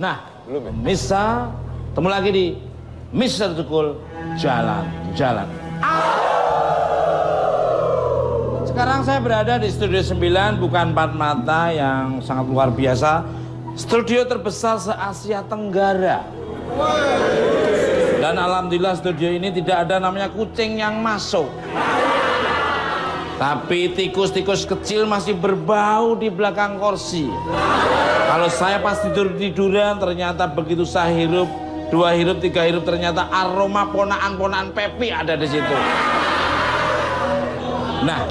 Nah, Misa, ketemu lagi di Mr. Tukul Jalan-Jalan. Sekarang saya berada di Studio 9, bukan empat mata yang sangat luar biasa. Studio terbesar se-Asia Tenggara. Dan alhamdulillah studio ini tidak ada namanya kucing yang masuk. Tapi tikus-tikus kecil masih berbau di belakang kursi. Kalau saya pas tiduran ternyata begitu saya hirup, 2 hirup, 3 hirup ternyata aroma ponaan-ponaan Pepi ada di situ. Nah,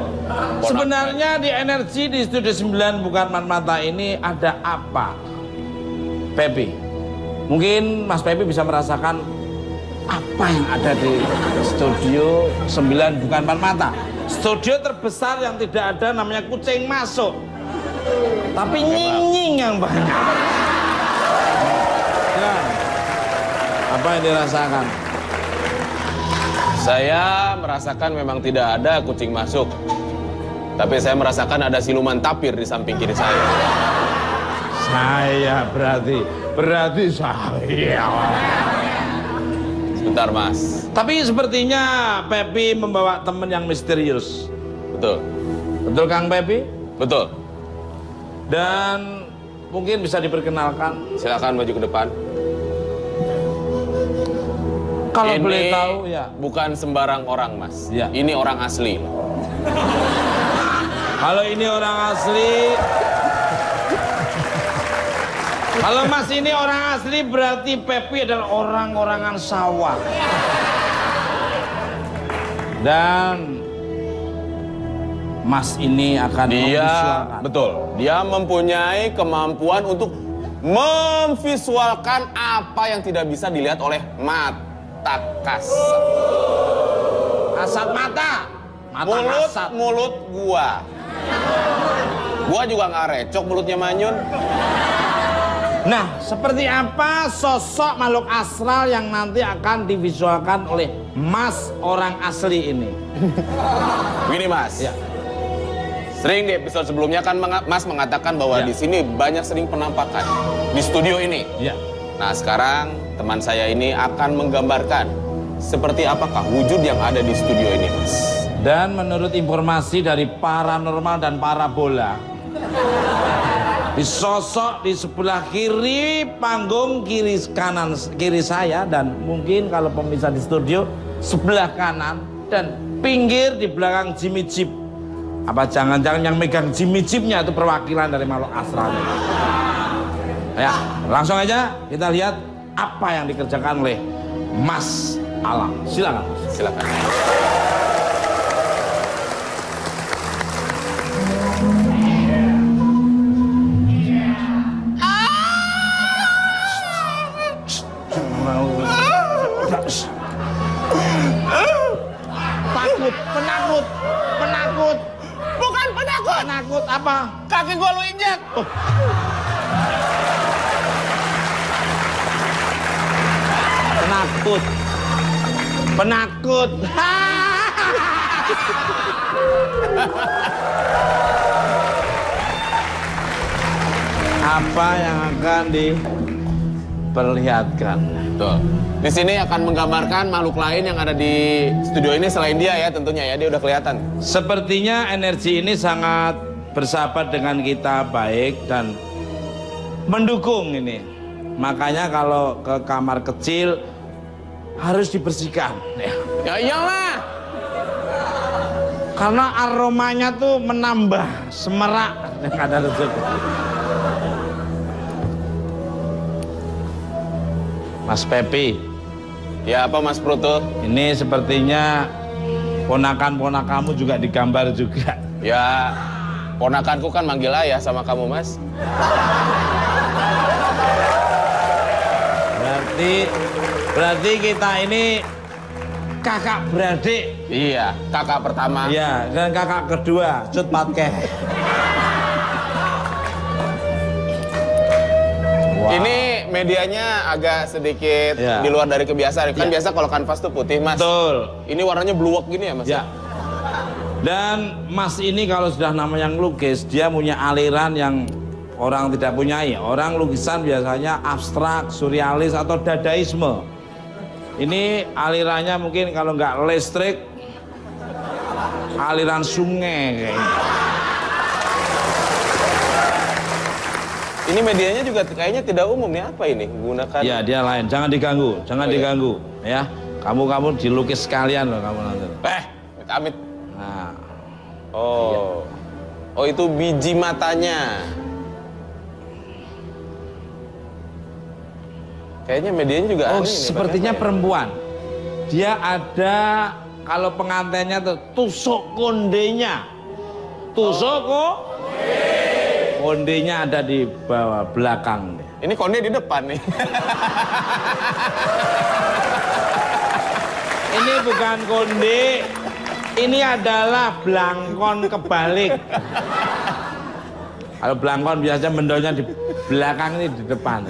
sebenarnya di energi di Studio 9 bukan empat mata ini ada apa? Pepi. Mungkin Mas Pepi bisa merasakan apa yang ada di Studio 9 bukan empat mata. Studio terbesar yang tidak ada namanya kucing masuk, tapi nyinying yang banyak. Ya. Apa yang dirasakan? Saya merasakan memang tidak ada kucing masuk, tapi saya merasakan ada siluman tapir di samping kiri saya. Saya berarti saya. Sebentar, Mas. Tapi sepertinya Pepi membawa teman yang misterius. Betul. Betul Kang Pepi? Betul. Dan mungkin bisa diperkenalkan. Silakan maju ke depan. Kalau ini boleh tahu ya. Bukan sembarang orang, Mas. Ya. Ini orang asli. Kalau ini orang asli. Kalau Mas ini orang asli berarti Pepi adalah orang-orangan sawah. Dan Mas ini akan memvisualkan. Betul. Dia mempunyai kemampuan untuk memvisualkan apa yang tidak bisa dilihat oleh mata kasat. Kasat mata. Mulut gua. Gua juga nggak recok mulutnya Manyun. Nah, seperti apa sosok makhluk astral yang nanti akan divisualkan oleh Mas orang asli ini? Begini, Mas. Ya. Sering di episode sebelumnya kan Mas mengatakan bahwa Ya. di sini banyak sering penampakan di studio ini. Ya. Nah, sekarang teman saya ini akan menggambarkan seperti apakah wujud yang ada di studio ini, Mas. Dan menurut informasi dari paranormal dan parabola, di sosok di sebelah kiri panggung kiri saya, dan mungkin kalau pemirsa di studio sebelah kanan, dan pinggir di belakang Jimmy Jeep. Apa jangan-jangan yang megang Jimmy Jeepnya itu perwakilan dari makhluk astral? Ya, langsung aja kita lihat apa yang dikerjakan oleh Mas Alam. Silakan. Silakan. Penakut. Bukan penakut. Penakut apa? Kaki gua lu injek. Penakut. Apa yang akan diperlihatkan? Betul. Di sini akan menggambarkan makhluk lain yang ada di studio ini selain dia ya, tentunya ya, dia udah kelihatan. Sepertinya energi ini sangat bersahabat dengan kita, baik dan mendukung ini. Makanya kalau ke kamar kecil harus dibersihkan. Ya iyalah. Karena aromanya tuh menambah semerak yang ada di situ. Mas Pepi. Ya apa Mas Pruto? Ini sepertinya ponakan-ponakanmu juga digambar juga. Ya, ponakanku kan manggil ayah sama kamu, Mas. Berarti kita ini kakak beradik. Iya, kakak pertama. Iya, dan kakak kedua, Cut Patke. Wow. Ini medianya agak sedikit Ya. di luar dari kebiasaan. Kan Ya. biasa kalau kanvas tuh putih, Mas. Betul. Ini warnanya bluwok gini ya, Mas? Ya. Dan Mas ini kalau sudah namanya ngelukis, dia punya aliran yang orang tidak punyai. Orang lukisan biasanya abstrak, surrealis atau dadaisme. Ini alirannya mungkin kalau nggak listrik, aliran sungai kayaknya. Ini medianya juga kayaknya tidak umum nih, apa ini menggunakan? Ya dia lain, jangan diganggu, jangan diganggu, ya. Kamu dilukis sekalian loh kamu nanti. Amit. Nah. Oh, oh itu biji matanya. Kayaknya medianya juga Oh, aneh sepertinya nih, perempuan. Dia ada, kalau pengantinnya tuh tusuk kondenya. Tusuk kondenya ada di bawah belakang. Ini konde di depan nih. Ini bukan konde, ini adalah blangkon kebalik. Kalau blangkon biasanya mendolnya di belakang, ini di depan.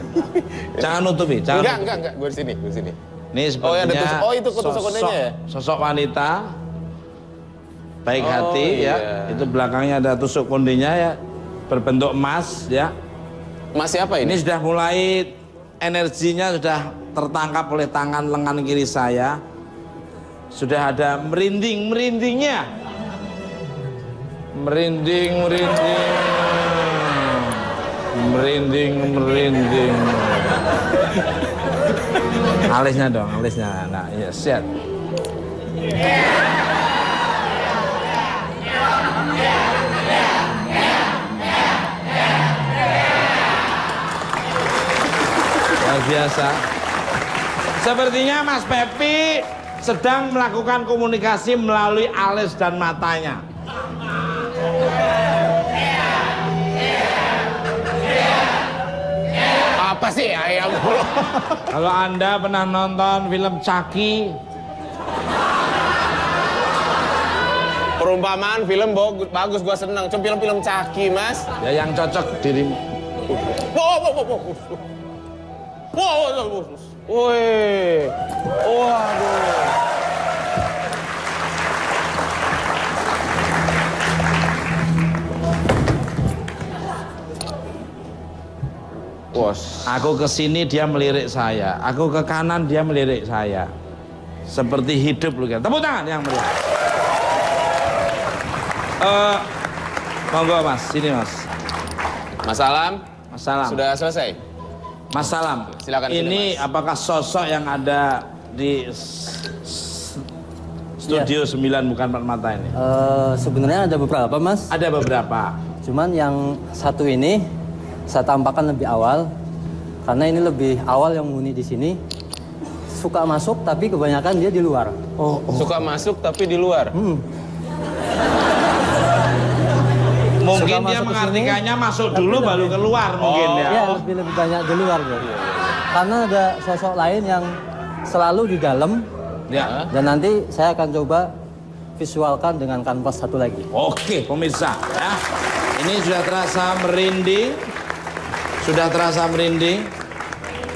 Jangan nutupi, jangan. Enggak, gue di sini. Ini sepertinya itu tusuk kondenya ya? Sosok wanita baik hati iya. ya. Itu belakangnya ada tusuk kondenya ya, berbentuk emas ya. Emas siapa Ini ini? sudah mulai energinya sudah tertangkap oleh tangan lengan kiri saya. Sudah ada merindingnya. Merinding. Alisnya dong, alisnya. Nah, ya, siap. Luar biasa. Sepertinya Mas Pepi sedang melakukan komunikasi melalui alis dan matanya. Apa sih ayam? Kalau Anda pernah nonton film Chucky, Perumpamaan film bagus, gua seneng. Cuma film-film Chucky, Mas. ya yang cocok dirimu. Woi. Waduh. Aku ke sini dia melirik saya, aku ke kanan dia melirik saya. Seperti hidup lu kan. Tepuk tangan yang meriah. Monggo Mas, sini Mas. Mas Salam. Mas Salam. Sudah selesai? Mas Salam. Silakan. Ini Mas. apakah sosok yang ada di studio 9 bukan empat mata ini? Sebenarnya ada beberapa, Mas. Ada beberapa. Cuman yang satu ini saya tampakkan lebih awal karena ini lebih awal yang menghuni di sini. Suka masuk tapi kebanyakan dia di luar. Suka masuk tapi di luar. Mungkin Suka dia masuk ke mengartikannya sini, masuk dulu baru keluar mungkin ya. Ya, lebih banyak di luar, bro. Karena ada sosok lain yang selalu di dalam. Ya. Dan nanti saya akan coba visualkan dengan kanvas satu lagi. Oke, pemirsa, ya. Ini sudah terasa merinding. Sudah terasa merinding.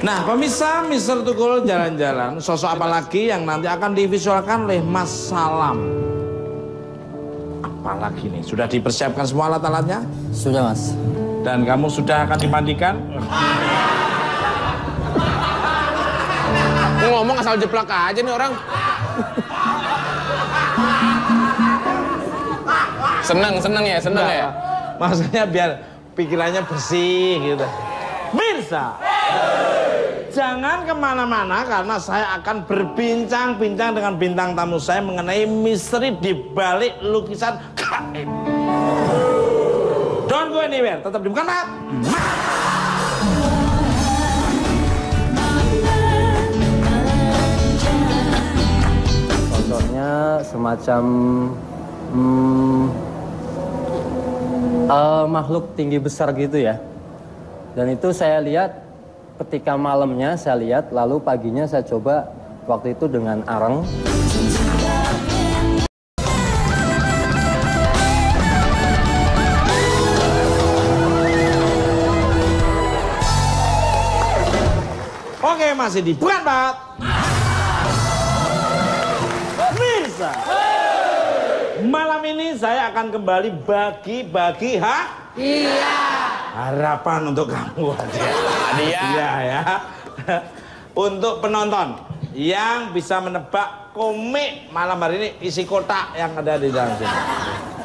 Nah, pemirsa Mr. Tukul jalan-jalan, sosok apa lagi yang nanti akan divisualkan oleh Mas Salam? Apalagi nih, sudah dipersiapkan semua alat-alatnya? Sudah, Mas. Dan kamu sudah akan dimandikan? Ngomong asal jeplak aja nih orang. Seneng ya. Maksudnya biar pikirannya bersih gitu. Mirsa, jangan kemana-mana karena saya akan berbincang-bincang dengan bintang tamu saya mengenai misteri di balik lukisan gaib. Don't go anywhere, tetap di Bukan Mahat. Contohnya semacam makhluk tinggi besar gitu ya. Dan itu saya lihat ketika malamnya saya lihat, lalu paginya saya coba waktu itu dengan areng. Oke, masih di Bukan Mahat. Mirsa, malam ini saya akan kembali bagi-bagi hak. Iya. harapan untuk kamu aja. Hadiah. Iya ya. Untuk penonton yang bisa menebak komik malam hari ini isi kotak yang ada di dalam sini.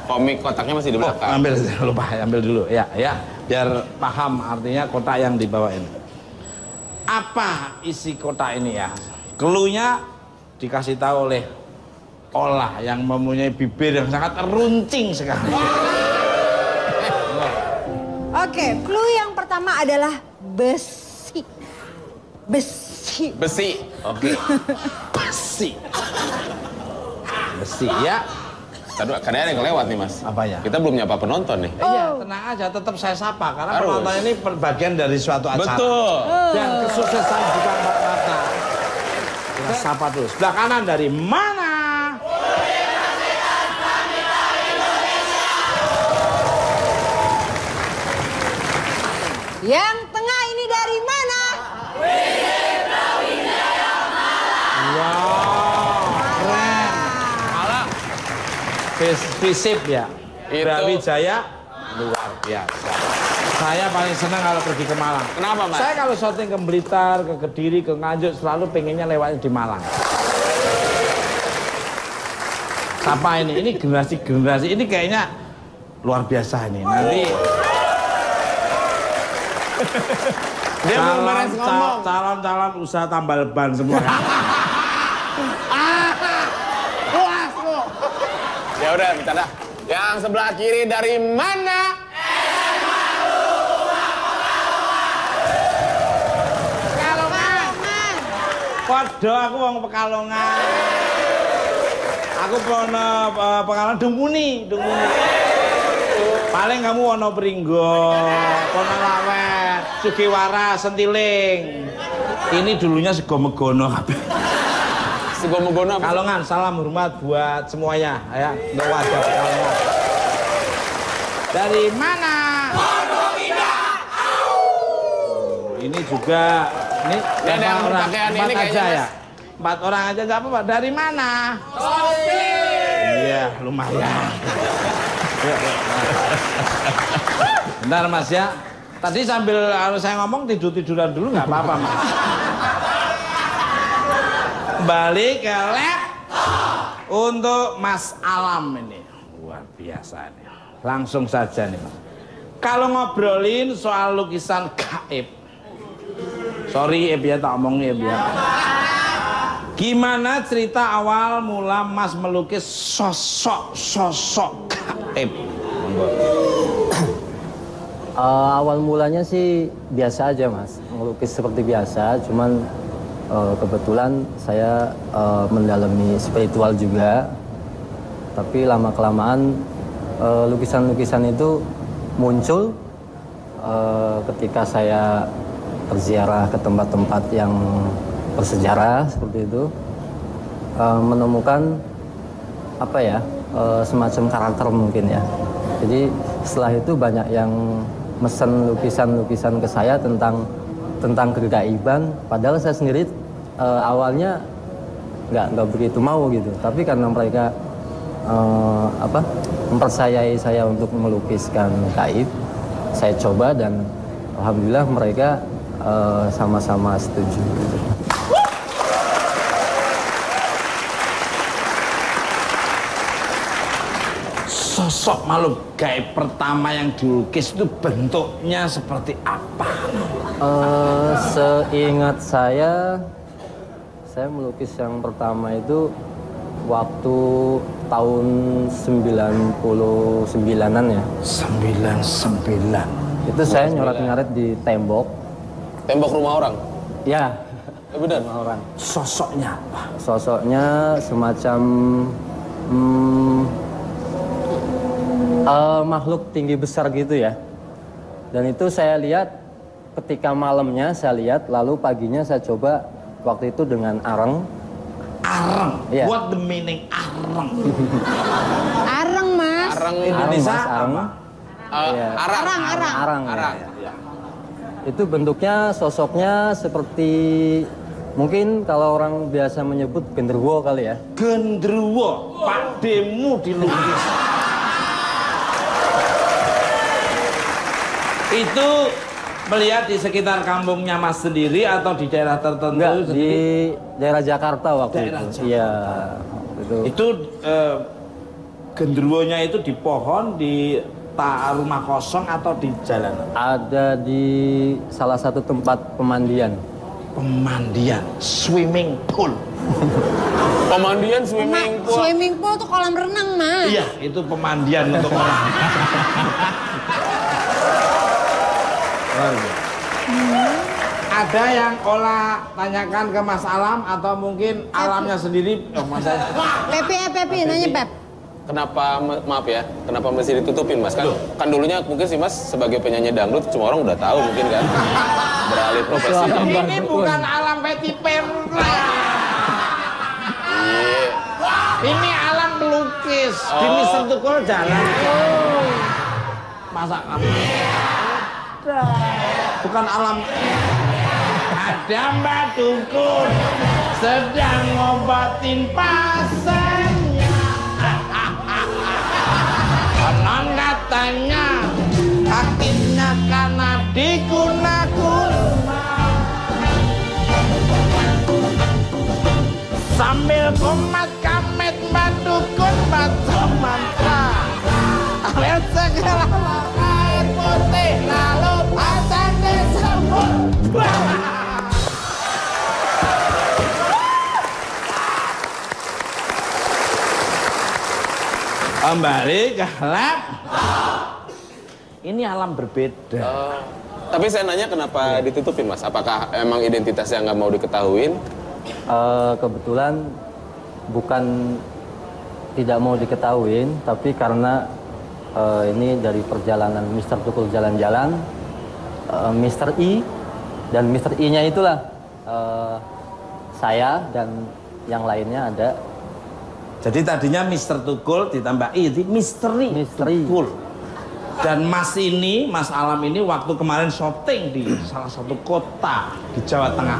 Komik kotaknya masih di belakang. Ambil, lupa, ambil dulu ya, biar paham artinya kotak yang dibawa ini. Apa isi kotak ini ya? Cluenya dikasih tahu oleh Olah yang mempunyai bibir yang sangat runcing sekali. Oke, clue yang pertama adalah besi. Besi. Besi. Oke. Besi. Besi ya. Tadi kadang ada yang kelewat nih Mas. Apa ya? Kita belum nyapa penonton nih. Iya, tenang aja, tetap saya sapa karena Harus. penonton ini bagian dari suatu acara. Betul. Dan kesuksesan bukan mata. Kita sapa dulu. Sebelah kanan dari mana? Yang tengah ini dari mana? Wow, keren. Malah Visip ya. Itu. Brawijaya luar biasa. Saya paling senang kalau pergi ke Malang. Kenapa, Mas? Saya kalau syuting ke Blitar, ke Kediri, ke Nganjuk selalu pengennya lewatnya di Malang. Siapa ini? Ini generasi ini kayaknya luar biasa ini. Nanti dia belum beres ngomong. calon usaha tambal ban semua. Puas lu. Ya udah, bercanda. Yang sebelah kiri dari mana? Pekalongan. Podo aku wong Pekalongan. Aku pono Pekalongan Dumuni. Paling kamu Wonopringgo, Ponolawet, Sugiwaras, Sentiling. Ini dulunya Segomegono. Segono-gono apa? Pekalongan, salam hormat buat semuanya ya. Untuk warga Pekalongan. Dari mana? Ini juga ini ada yang berapa orang? berpakaian Empat ini kayaknya, aja Mas. ya. 4 orang aja nggak apa-apa. Dari mana? Iya, lumayan. Bentar Mas ya. Tadi sambil saya ngomong tiduran dulu nggak apa-apa Mas. Balik ke lab untuk Mas Alam ini. Luar biasa nih. Langsung saja nih Mas. Kalau ngobrolin soal lukisan gaib. Sorry ya tak omong ya. Gimana cerita awal mula Mas melukis sosok gaib? Awal mulanya sih biasa aja Mas, melukis seperti biasa, cuman kebetulan saya mendalami spiritual juga, tapi lama-kelamaan lukisan-lukisan itu muncul ketika saya berziarah ke tempat-tempat yang bersejarah seperti itu, menemukan apa ya, semacam karakter mungkin ya. Jadi setelah itu banyak yang mesen lukisan-lukisan ke saya tentang kegaiban, padahal saya sendiri awalnya nggak begitu mau gitu, tapi karena mereka mempercayai saya untuk melukiskan gaib, saya coba dan alhamdulillah mereka sama-sama setuju gitu. Sosok makhluk gaib pertama yang dilukis itu bentuknya seperti apa? Seingat saya melukis yang pertama itu waktu tahun 99-an ya. 99. Itu saya nyoret-nyoret di tembok. Tembok rumah orang? Ya, Benar. rumah orang. Sosoknya apa? Sosoknya semacam makhluk tinggi besar gitu ya. Dan itu saya lihat ketika malamnya saya lihat, lalu paginya saya coba waktu itu dengan areng. Areng. Iya. What the meaning areng? Areng Mas. Arang Indonesia Mas, areng. apa? Iya. Arang. Areng. Arang. Ya. Itu bentuknya, sosoknya seperti mungkin kalau orang biasa menyebut genderuwo kali ya. Gendruwo, Pak Demu dilukis. Itu melihat di sekitar kampungnya Mas sendiri atau di daerah tertentu? Enggak, sendiri? di daerah Jakarta waktu Daerah itu. Jakarta. Iya. Itu genderuwonya itu di pohon, di rumah kosong atau di jalanan? Ada di salah satu tempat pemandian. Pemandian, swimming pool. Pemandian swimming pool. Swimming pool tuh kolam renang, Mas. Iya, itu pemandian untuk orang. Ada yang Ola tanyakan ke Mas Alam atau mungkin Alamnya sendiri? Oh, Mas saya. Pepi, nanya Pep. Kenapa, maaf ya, kenapa mesti ditutupin Mas? Kan dulunya mungkin sih Mas sebagai penyanyi dangdut semua orang udah tahu mungkin kan. Beralih profesi. Ini bukan Alam Peti Perla. Iya. Ini Alam melukis di Mister Tukul jalan. Masa kamu? Bukan Alam. Ada Mbak Tukul sedang ngobatin pasarnya. Konon katanya kakinya karena diguna-guna. Sambil komat kamet Mbak Dukun baca mantra. Awet segala air putih lalu pasang disebut. Kembali ke lab. Ini alam berbeda. Tapi saya nanya kenapa ditutupin Mas? Apakah emang identitasnya nggak mau diketahuin? Kebetulan bukan tidak mau diketahuin, tapi karena ini dari perjalanan Mister Tukul jalan-jalan, Mister I dan Mister I-nya itulah saya dan yang lainnya ada. Jadi tadinya Mister Tukul ditambah I, itu Misteri Tukul. Dan Mas ini, Mas Alam ini waktu kemarin syuting di salah satu kota di Jawa Tengah.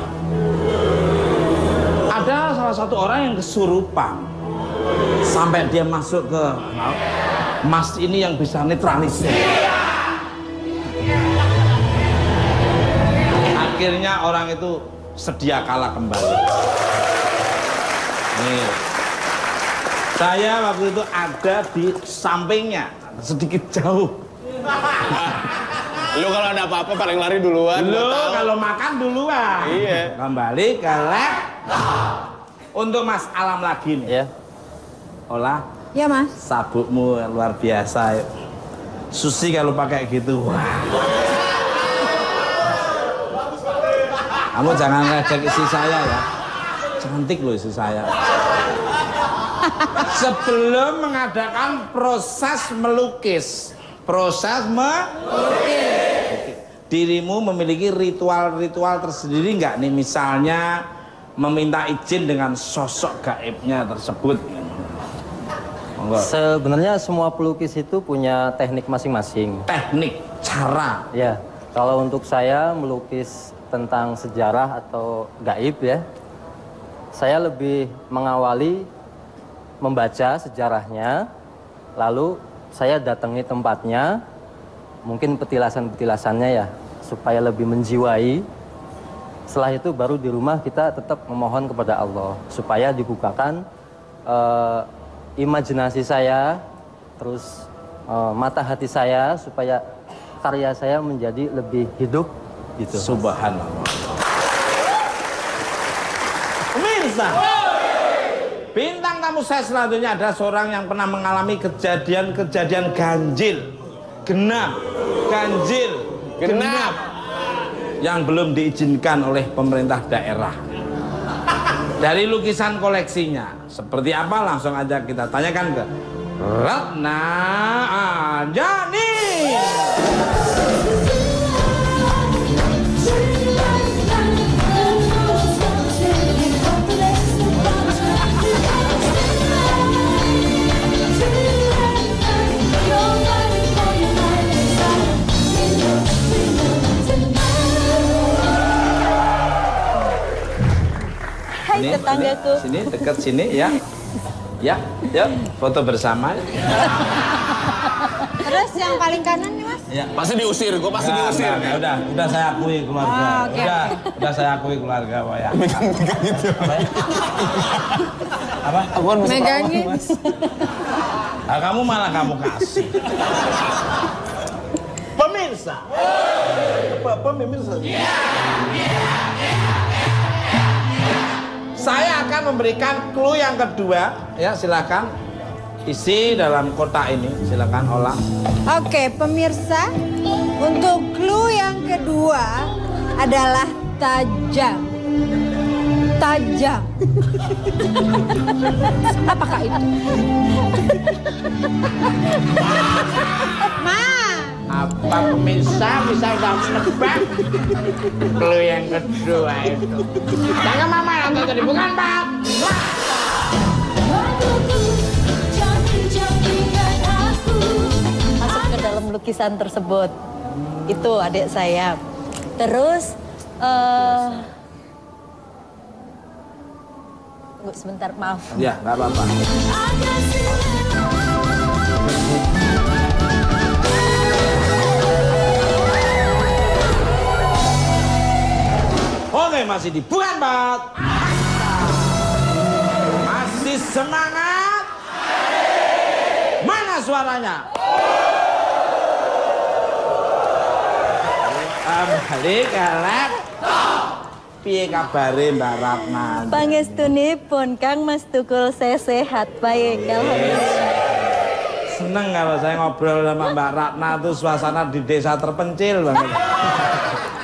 Ada salah satu orang yang kesurupan. Sampai dia masuk ke Mas ini yang bisa netralisir. Akhirnya orang itu sedia kalah kembali. Nih. Saya waktu itu ada di sampingnya, sedikit jauh. Lu kalau ada apa-apa paling lari duluan. Lu kalau makan duluan. Iya. Kembali ke lab. Untuk Mas Alam lagi nih. Ya. Olah. Ya, Mas. Sabukmu luar biasa. Susi kalau pakai gitu, wah. Kamu jangan ngajak istri saya ya. Cantik loh istri saya. Sebelum mengadakan proses melukis, dirimu memiliki ritual-ritual tersendiri nggak nih? Misalnya meminta izin dengan sosok gaibnya tersebut. Sebenarnya semua pelukis itu punya teknik masing-masing. Teknik, cara. Ya, kalau untuk saya melukis tentang sejarah atau gaib ya, saya lebih mengawali membaca sejarahnya, lalu saya datangi tempatnya, mungkin petilasan-petilasannya ya, supaya lebih menjiwai. Setelah itu baru di rumah kita tetap memohon kepada Allah, supaya dibukakan imajinasi saya, terus mata hati saya, supaya karya saya menjadi lebih hidup gitu. Subhanallah. Pemirsa, bintang tamu saya selanjutnya ada seorang yang pernah mengalami kejadian-kejadian ganjil, genap yang belum diizinkan oleh pemerintah daerah. Dari lukisan koleksinya, seperti apa langsung aja kita tanyakan ke Ratna Anjani. Hai tetanggaku. Sini dekat sini ya. Ya, foto bersama. Terus yang paling kanan nih, Mas. Ya. Pasti diusir, gue pasti diusir. Udah saya akui keluarga. Udah saya akui keluarga, Pak ya. Megang gitu. Apa? Aku kan musuh Megangin. Mas. Nah, kamu malah kamu kasih. Pemirsa. Pemirsa. Saya akan memberikan clue yang kedua, ya silakan isi dalam kotak ini, silakan olah. Oke, pemirsa, untuk clue yang kedua adalah tajam. Tajam. Apakah itu? Ma. Apa pemirsa bisa udah menebak clue yang kedua itu? Jangan mama nonton tadi, bukan Pak. Masuk ke dalam lukisan tersebut. Itu adik saya. Terus tunggu sebentar, maaf. Ya, nggak apa-apa. Oke, masih di bukan Pak. Masih semangat. Mana suaranya? Balik ke laptop. Piye kabare Mbak Ratna? Pangestunipun Kang Mas Tukul saya sehat baik alhamdulillah. Seneng kalau saya ngobrol sama Mbak Ratna tuh suasana di desa terpencil banget.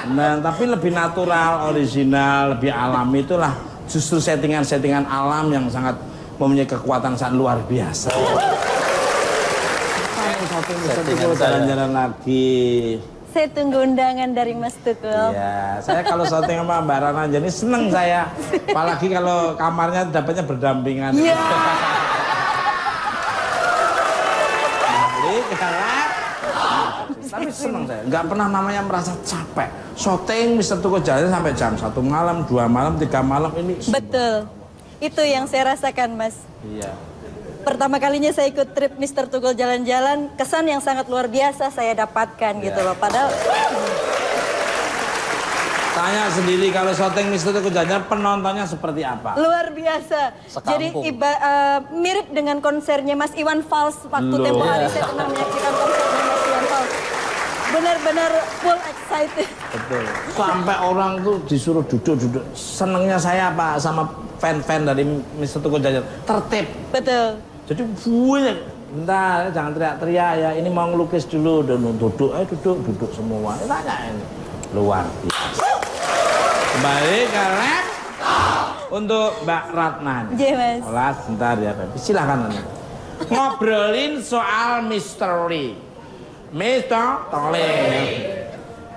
Nah, tapi lebih natural, original, lebih alami itulah justru settingan-settingan alam yang sangat mempunyai kekuatan sangat luar biasa. Satu jalan-jalan lagi. Saya tunggu undangan dari Mas Tukul. Ya, saya kalau syuting sama Mbak Ratna jadi seneng saya. Apalagi kalau kamarnya dapatnya berdampingan. Iya. Tapi seneng saya, nggak pernah namanya merasa capek. Syuting Mister Tukul Jalan sampai jam 1 malam, 2 malam, 3 malam ini. Betul. Itu yang saya rasakan, Mas. Iya. Pertama kalinya saya ikut trip Mister Tukul jalan-jalan, kesan yang sangat luar biasa saya dapatkan gitu loh. Padahal Tanya sendiri kalau syuting Mister Tukul Jalan penontonnya seperti apa? luar biasa. Jadi mirip dengan konsernya Mas Iwan Fals waktu tempo hari saya pernah menyaksikan konsernya Mas Iwan Fals. Benar-benar full excited. Betul. Sampai orang tuh disuruh duduk-duduk. Senengnya saya apa sama fan-fan dari Mister Tukul Jalan tertib. Betul. Jadi banyak. Bentar, jangan teriak-teriak ya. Ini mau ngelukis dulu, dan duduk, duduk semua. Tanya ini. Luar biasa. Kembali ke laptop untuk Mbak Ratna. Iya, Mas. Olah, sebentar ya, Bapak. Silakan. Ngobrolin soal misteri. Misteri.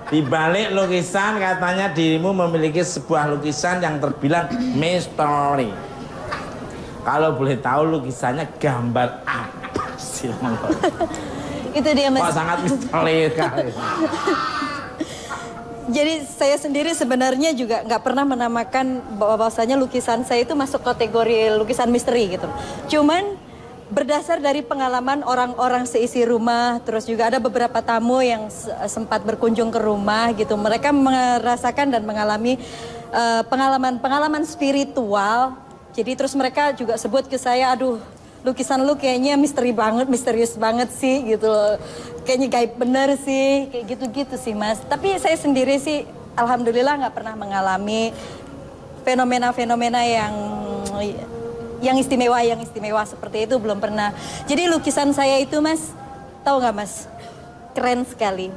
Di balik lukisan katanya dirimu memiliki sebuah lukisan yang terbilang misteri. Kalau boleh tahu lukisannya gambar apa sih? Itu dia, Mas. Kok sangat misteri sekali. Jadi saya sendiri sebenarnya juga nggak pernah menamakan bahwasanya lukisan saya itu masuk kategori lukisan misteri gitu. Cuman berdasar dari pengalaman orang-orang seisi rumah, terus juga ada beberapa tamu yang sempat berkunjung ke rumah gitu. Mereka merasakan dan mengalami pengalaman-pengalaman spiritual. Jadi terus mereka juga sebut ke saya, aduh lukisan lu kayaknya misteri banget, misterius banget sih gitu loh. Kayaknya gaib bener sih, kayak gitu-gitu sih Mas. Tapi saya sendiri sih alhamdulillah nggak pernah mengalami fenomena-fenomena yang istimewa seperti itu, belum pernah. Jadi lukisan saya itu Mas, tahu nggak Mas? Keren sekali.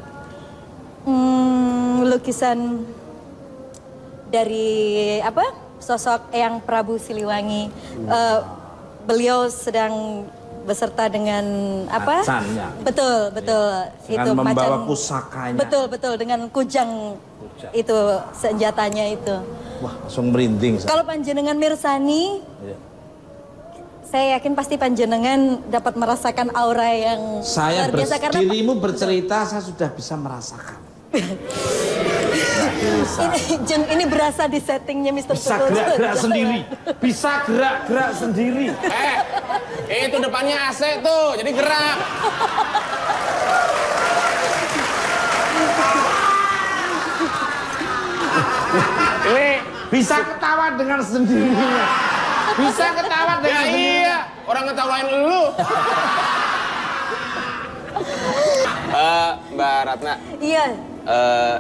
Lukisan dari apa? Sosok Eyang Prabu Siliwangi. Beliau sedang beserta dengan apa? Macannya. Betul. Dengan Itu membawa macan. pusakanya. Betul dengan kujang. Itu senjatanya itu. Wah, langsung merinding. Kalau panjenengan mirsani, Ya. saya yakin pasti panjenengan dapat merasakan aura yang Saya luar biasa karena dirimu bercerita, saya sudah bisa merasakan. ini berasa di settingnya Mr. Bisa Tukul. gerak-gerak sendiri. Bisa gerak-gerak sendiri. Itu depannya AC tuh, jadi gerak. Ini Bisa ketawa dengan sendirinya. Bisa ketawa ya dengan sendirinya. iya, orang ngetawain lu. Mbak Ratna, Iya.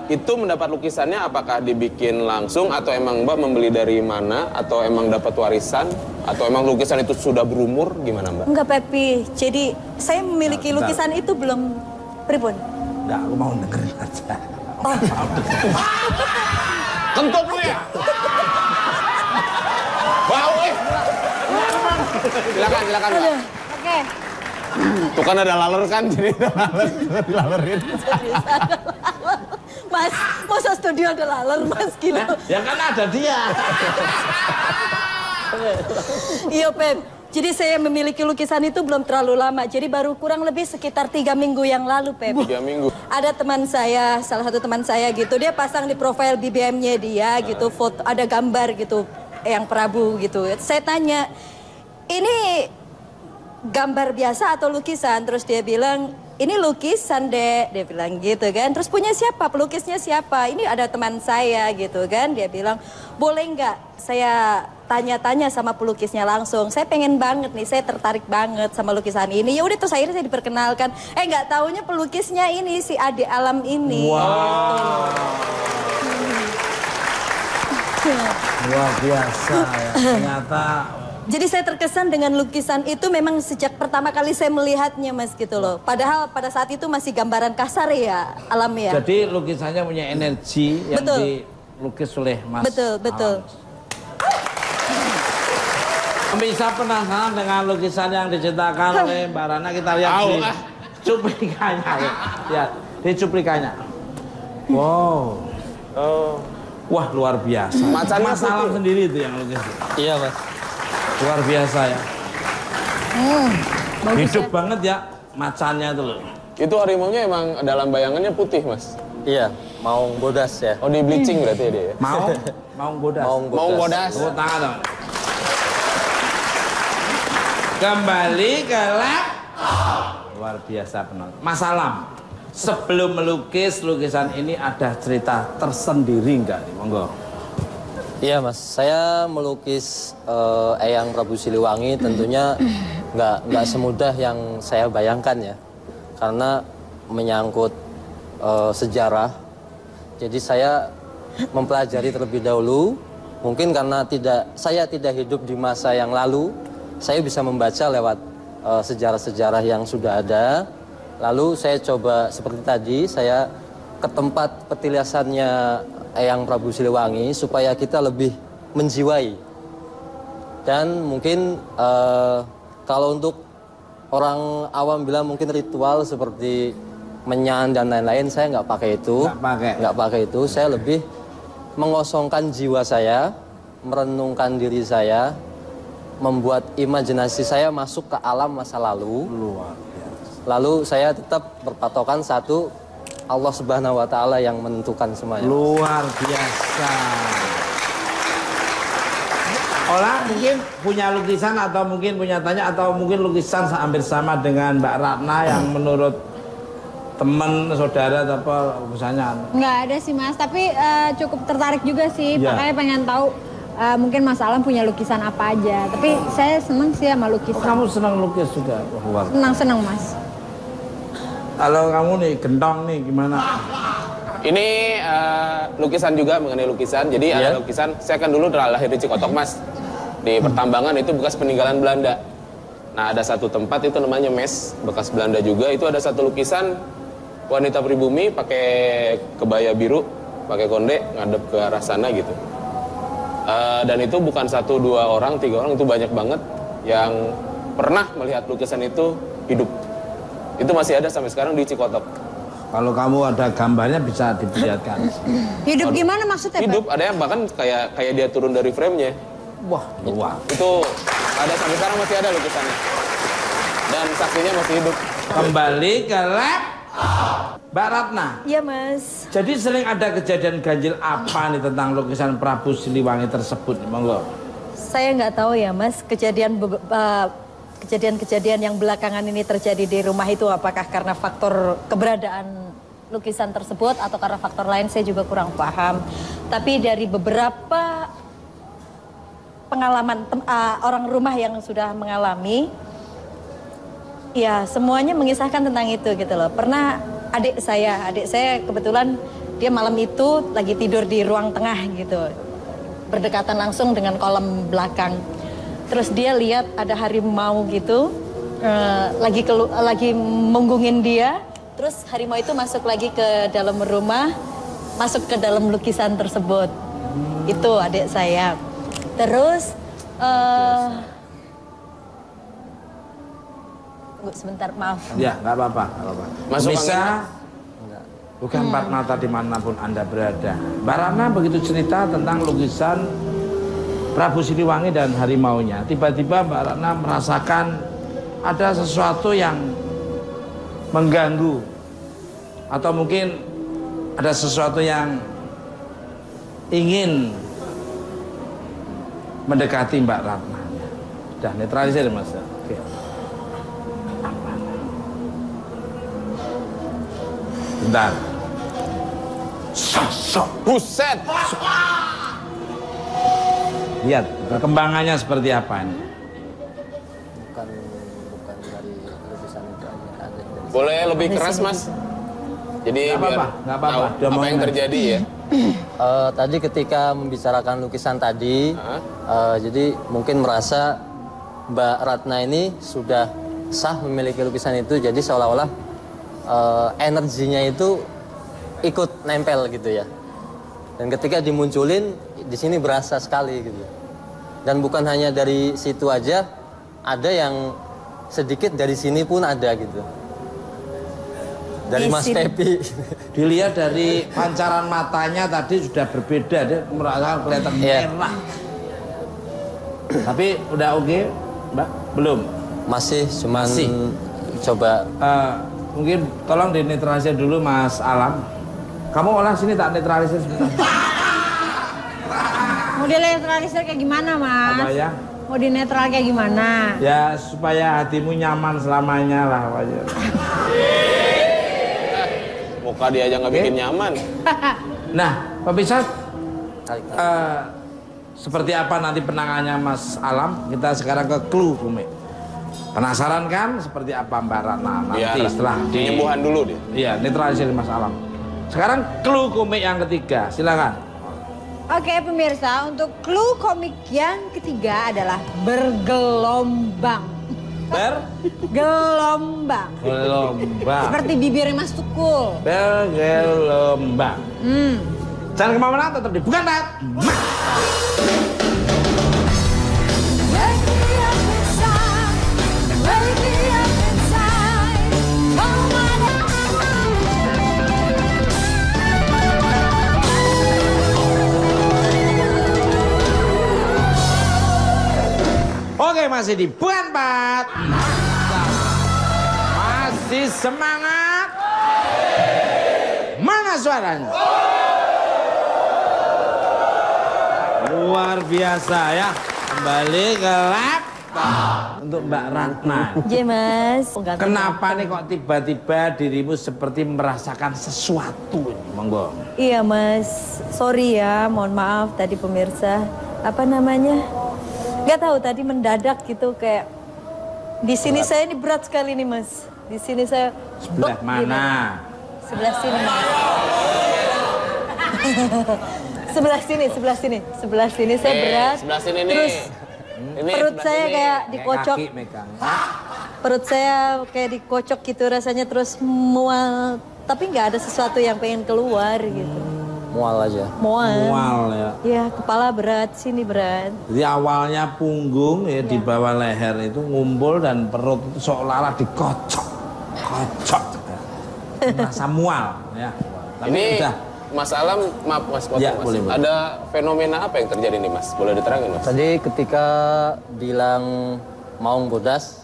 itu mendapat lukisannya apakah dibikin langsung atau emang Mbak membeli dari mana atau emang dapat warisan atau emang lukisan itu sudah berumur gimana Mbak? Enggak Pepi, jadi saya memiliki Bentar. lukisan itu belum pripun. Enggak, aku mau dengerin aja. Kentut lu ya? Bau Silakan Mbak. Oke. Tuh kan ada laler kan, jadi ada laler, dilalerin. Mas, masa studio ada laler Mas gila. Ya kan ada dia. Iya Pep, jadi saya memiliki lukisan itu belum terlalu lama. Jadi baru kurang lebih sekitar 3 minggu yang lalu Pep. 3 minggu. Ada teman saya, salah satu teman saya gitu, dia pasang di profil BBM-nya dia gitu, foto, ada gambar gitu, yang Prabu gitu. Saya tanya, ini gambar biasa atau lukisan? Terus dia bilang, ini lukisan dek, dia bilang gitu kan. Terus punya siapa, pelukisnya siapa? Ini ada teman saya gitu kan. Dia bilang, boleh nggak saya tanya-tanya sama pelukisnya langsung. Saya pengen banget nih, saya tertarik banget sama lukisan ini. Ya udah terus akhirnya saya diperkenalkan. Nggak taunya pelukisnya ini si Ade Alam ini. Wow. Luar biasa ya. Ternyata Jadi saya terkesan dengan lukisan itu memang sejak pertama kali saya melihatnya Mas gitu loh. Padahal pada saat itu masih gambaran kasar ya, Alam ya. jadi lukisannya punya energi yang Betul. dilukis oleh Mas. Betul. Bisa penasaran dengan lukisan yang diciptakan oleh Mbak Rana, kita lihat di cuplikannya. Lihat di cuplikannya. Wow. Oh. Wah luar biasa. Macannya Mas Alam putih. sendiri itu yang lukis. Iya Mas. Luar biasa ya. Bagus Hidup ya. banget ya macannya itu loh. Itu harimaunya emang dalam bayangannya putih Mas? Iya, Maung Bodas ya. Oh di bleaching berarti ya dia ya? Mau bodas. Mau bodas. Tepuk tangan dong. Kembali ke lab. Luar biasa penonton. Mas Alam, sebelum melukis lukisan ini ada cerita tersendiri enggak? Monggo. Iya Mas, saya melukis Eyang Prabu Siliwangi tentunya nggak semudah yang saya bayangkan ya, karena menyangkut sejarah. Jadi saya mempelajari terlebih dahulu, mungkin karena saya tidak hidup di masa yang lalu, saya bisa membaca lewat sejarah-sejarah yang sudah ada. Lalu saya coba seperti tadi, saya ke tempat petilasannya Eyang Prabu Siliwangi supaya kita lebih menjiwai. Dan mungkin kalau untuk orang awam bilang mungkin ritual seperti menyan dan lain-lain, saya nggak pakai itu. Nggak pakai itu. Saya lebih mengosongkan jiwa saya, merenungkan diri saya, membuat imajinasi saya masuk ke alam masa lalu. Luar biasa. Lalu saya tetap berpatokan satu, Allah Subhanahu wa Ta'ala yang menentukan semuanya. Luar biasa. Olah mungkin punya lukisan atau mungkin punya tanya atau mungkin lukisan hampir sama dengan Mbak Ratna yang menurut teman saudara atau apa lukisannya? Nggak ada sih Mas, tapi cukup tertarik juga sih. Ya. Makanya pengen tahu mungkin Mas Alam punya lukisan apa aja. Tapi saya seneng sih sama Oh, lukisan. kamu senang lukis juga? Luar. Senang Mas. Kalau kamu nih gendong nih gimana? Ini lukisan juga mengenai lukisan. Jadi ada lukisan, saya kan dulu lahir di Cikotok Mas. Di pertambangan itu bekas peninggalan Belanda. Nah ada satu tempat itu namanya Mes, bekas Belanda juga. Itu ada satu lukisan wanita pribumi pakai kebaya biru, pakai konde, ngadep ke arah sana gitu. Dan itu bukan 1, 2 orang, 3 orang, itu banyak banget yang pernah melihat lukisan itu hidup. Itu masih ada sampai sekarang di Cikotok. Kalau kamu ada gambarnya bisa diperlihatkan. Hidup gimana maksudnya? Pak? Hidup, ada yang bahkan kayak dia turun dari frame-nya. Wah, luar. Itu ada sampai sekarang masih ada lukisannya. Dan saksinya masih hidup. Kembali ke lab. Mbak Ratna. Iya Mas. Jadi sering ada kejadian ganjil apa nih tentang lukisan Prabu Siliwangi tersebut? Monggo. Saya nggak tahu ya Mas, kejadian-kejadian yang belakangan ini terjadi di rumah itu apakah karena faktor keberadaan lukisan tersebut atau karena faktor lain saya juga kurang paham. Tapi dari beberapa pengalaman orang rumah yang sudah mengalami, ya semuanya mengisahkan tentang itu gitu loh. Pernah adik saya kebetulan dia malam itu lagi tidur di ruang tengah gitu, berdekatan langsung dengan kolam belakang. Terus dia lihat ada harimau gitu, lagi menggungin dia. Terus harimau itu masuk lagi ke dalam rumah, masuk ke dalam lukisan tersebut. Itu adik saya. Terus, tunggu sebentar, maaf. Ya, nggak apa-apa. Bisa, bukan empat mata dimanapun Anda berada. Mbak Ratna begitu cerita tentang lukisan Prabu Siliwangi dan harimaunya. Tiba-tiba Mbak Ratna merasakan ada sesuatu yang mengganggu. Atau mungkin ada sesuatu yang ingin mendekati Mbak Ratna. Sudah netralisir Mas. Oke. Bentar. Sosok. Buset. Lihat perkembangannya seperti apa ini. Bukan dari lukisan itu aja. Boleh lebih keras Mas? Jadi Nggak biar apa-apa. tahu apa yang terjadi ya. Tadi ketika membicarakan lukisan tadi, jadi mungkin merasa Mbak Ratna ini sudah sah memiliki lukisan itu, jadi seolah-olah energinya itu ikut nempel gitu ya. Dan ketika dimunculin, di sini berasa sekali gitu. Dan bukan hanya dari situ aja, ada yang sedikit dari sini pun ada gitu. Dari Mas Pepi. Dilihat dari pancaran matanya tadi sudah berbeda, dia merasa kelihatan merah. Tapi udah oke, Mbak? Belum? Masih, cuman coba. Mungkin tolong dinetralisir dulu Mas Alam. Kamu olah sini tak netralisir sebentar. Mau dinetralisir kayak gimana, Mas? Apa ya? Mau dinetral kayak gimana? Ya supaya hatimu nyaman selamanya lah wajar. Muka dia aja nggak bikin nyaman. Nah, Pak Pisat, seperti apa nanti penangannya Mas Alam? Kita sekarang ke clue, Umi. Penasaran kan seperti apa Mbak Ratna nanti Biar setelah penyembuhan dulu dia. Iya, netralisir Mas Alam. Sekarang clue komik yang ketiga, silakan. Oke pemirsa, untuk clue komik yang ketiga adalah bergelombang. Gelombang. Gelombang. Seperti bibirnya Mas Tukul. Bergelombang. Jangan kemana-mana, tetap di Bukan Bat. Oke, masih di Bukan Bat. Masih semangat. Mana suaranya? Luar biasa ya. Kembali ke laptop untuk Mbak Ratna. Iya Mas. Kenapa nih kok tiba-tiba dirimu seperti merasakan sesuatu ini? Monggo. Iya Mas, sorry ya, mohon maaf tadi pemirsa. Apa namanya? Gak tahu tadi mendadak gitu kayak di sini saya ini berat sekali nih Mas. Di sini saya Sebelah mana? Sebelah sini Mas. sebelah sini saya berat. Sebelah sini nih. Terus Ini perut saya sini. kayak dikocok. Kaki megang. Perut saya kayak dikocok gitu rasanya terus mual. Tapi nggak ada sesuatu yang pengen keluar gitu. Mual aja. Mual ya. Ya kepala berat, sini berat. Jadi awalnya punggung ya di bawah leher itu ngumpul dan perut itu seolah-olah dikocok. Kocok. Merasa mual ya. Tapi Ini udah. Mas Alam, maaf Mas potong Ya, Mas. boleh. Ada fenomena apa yang terjadi nih Mas? Boleh diterangin Mas? Tadi ketika bilang Maung Bodas,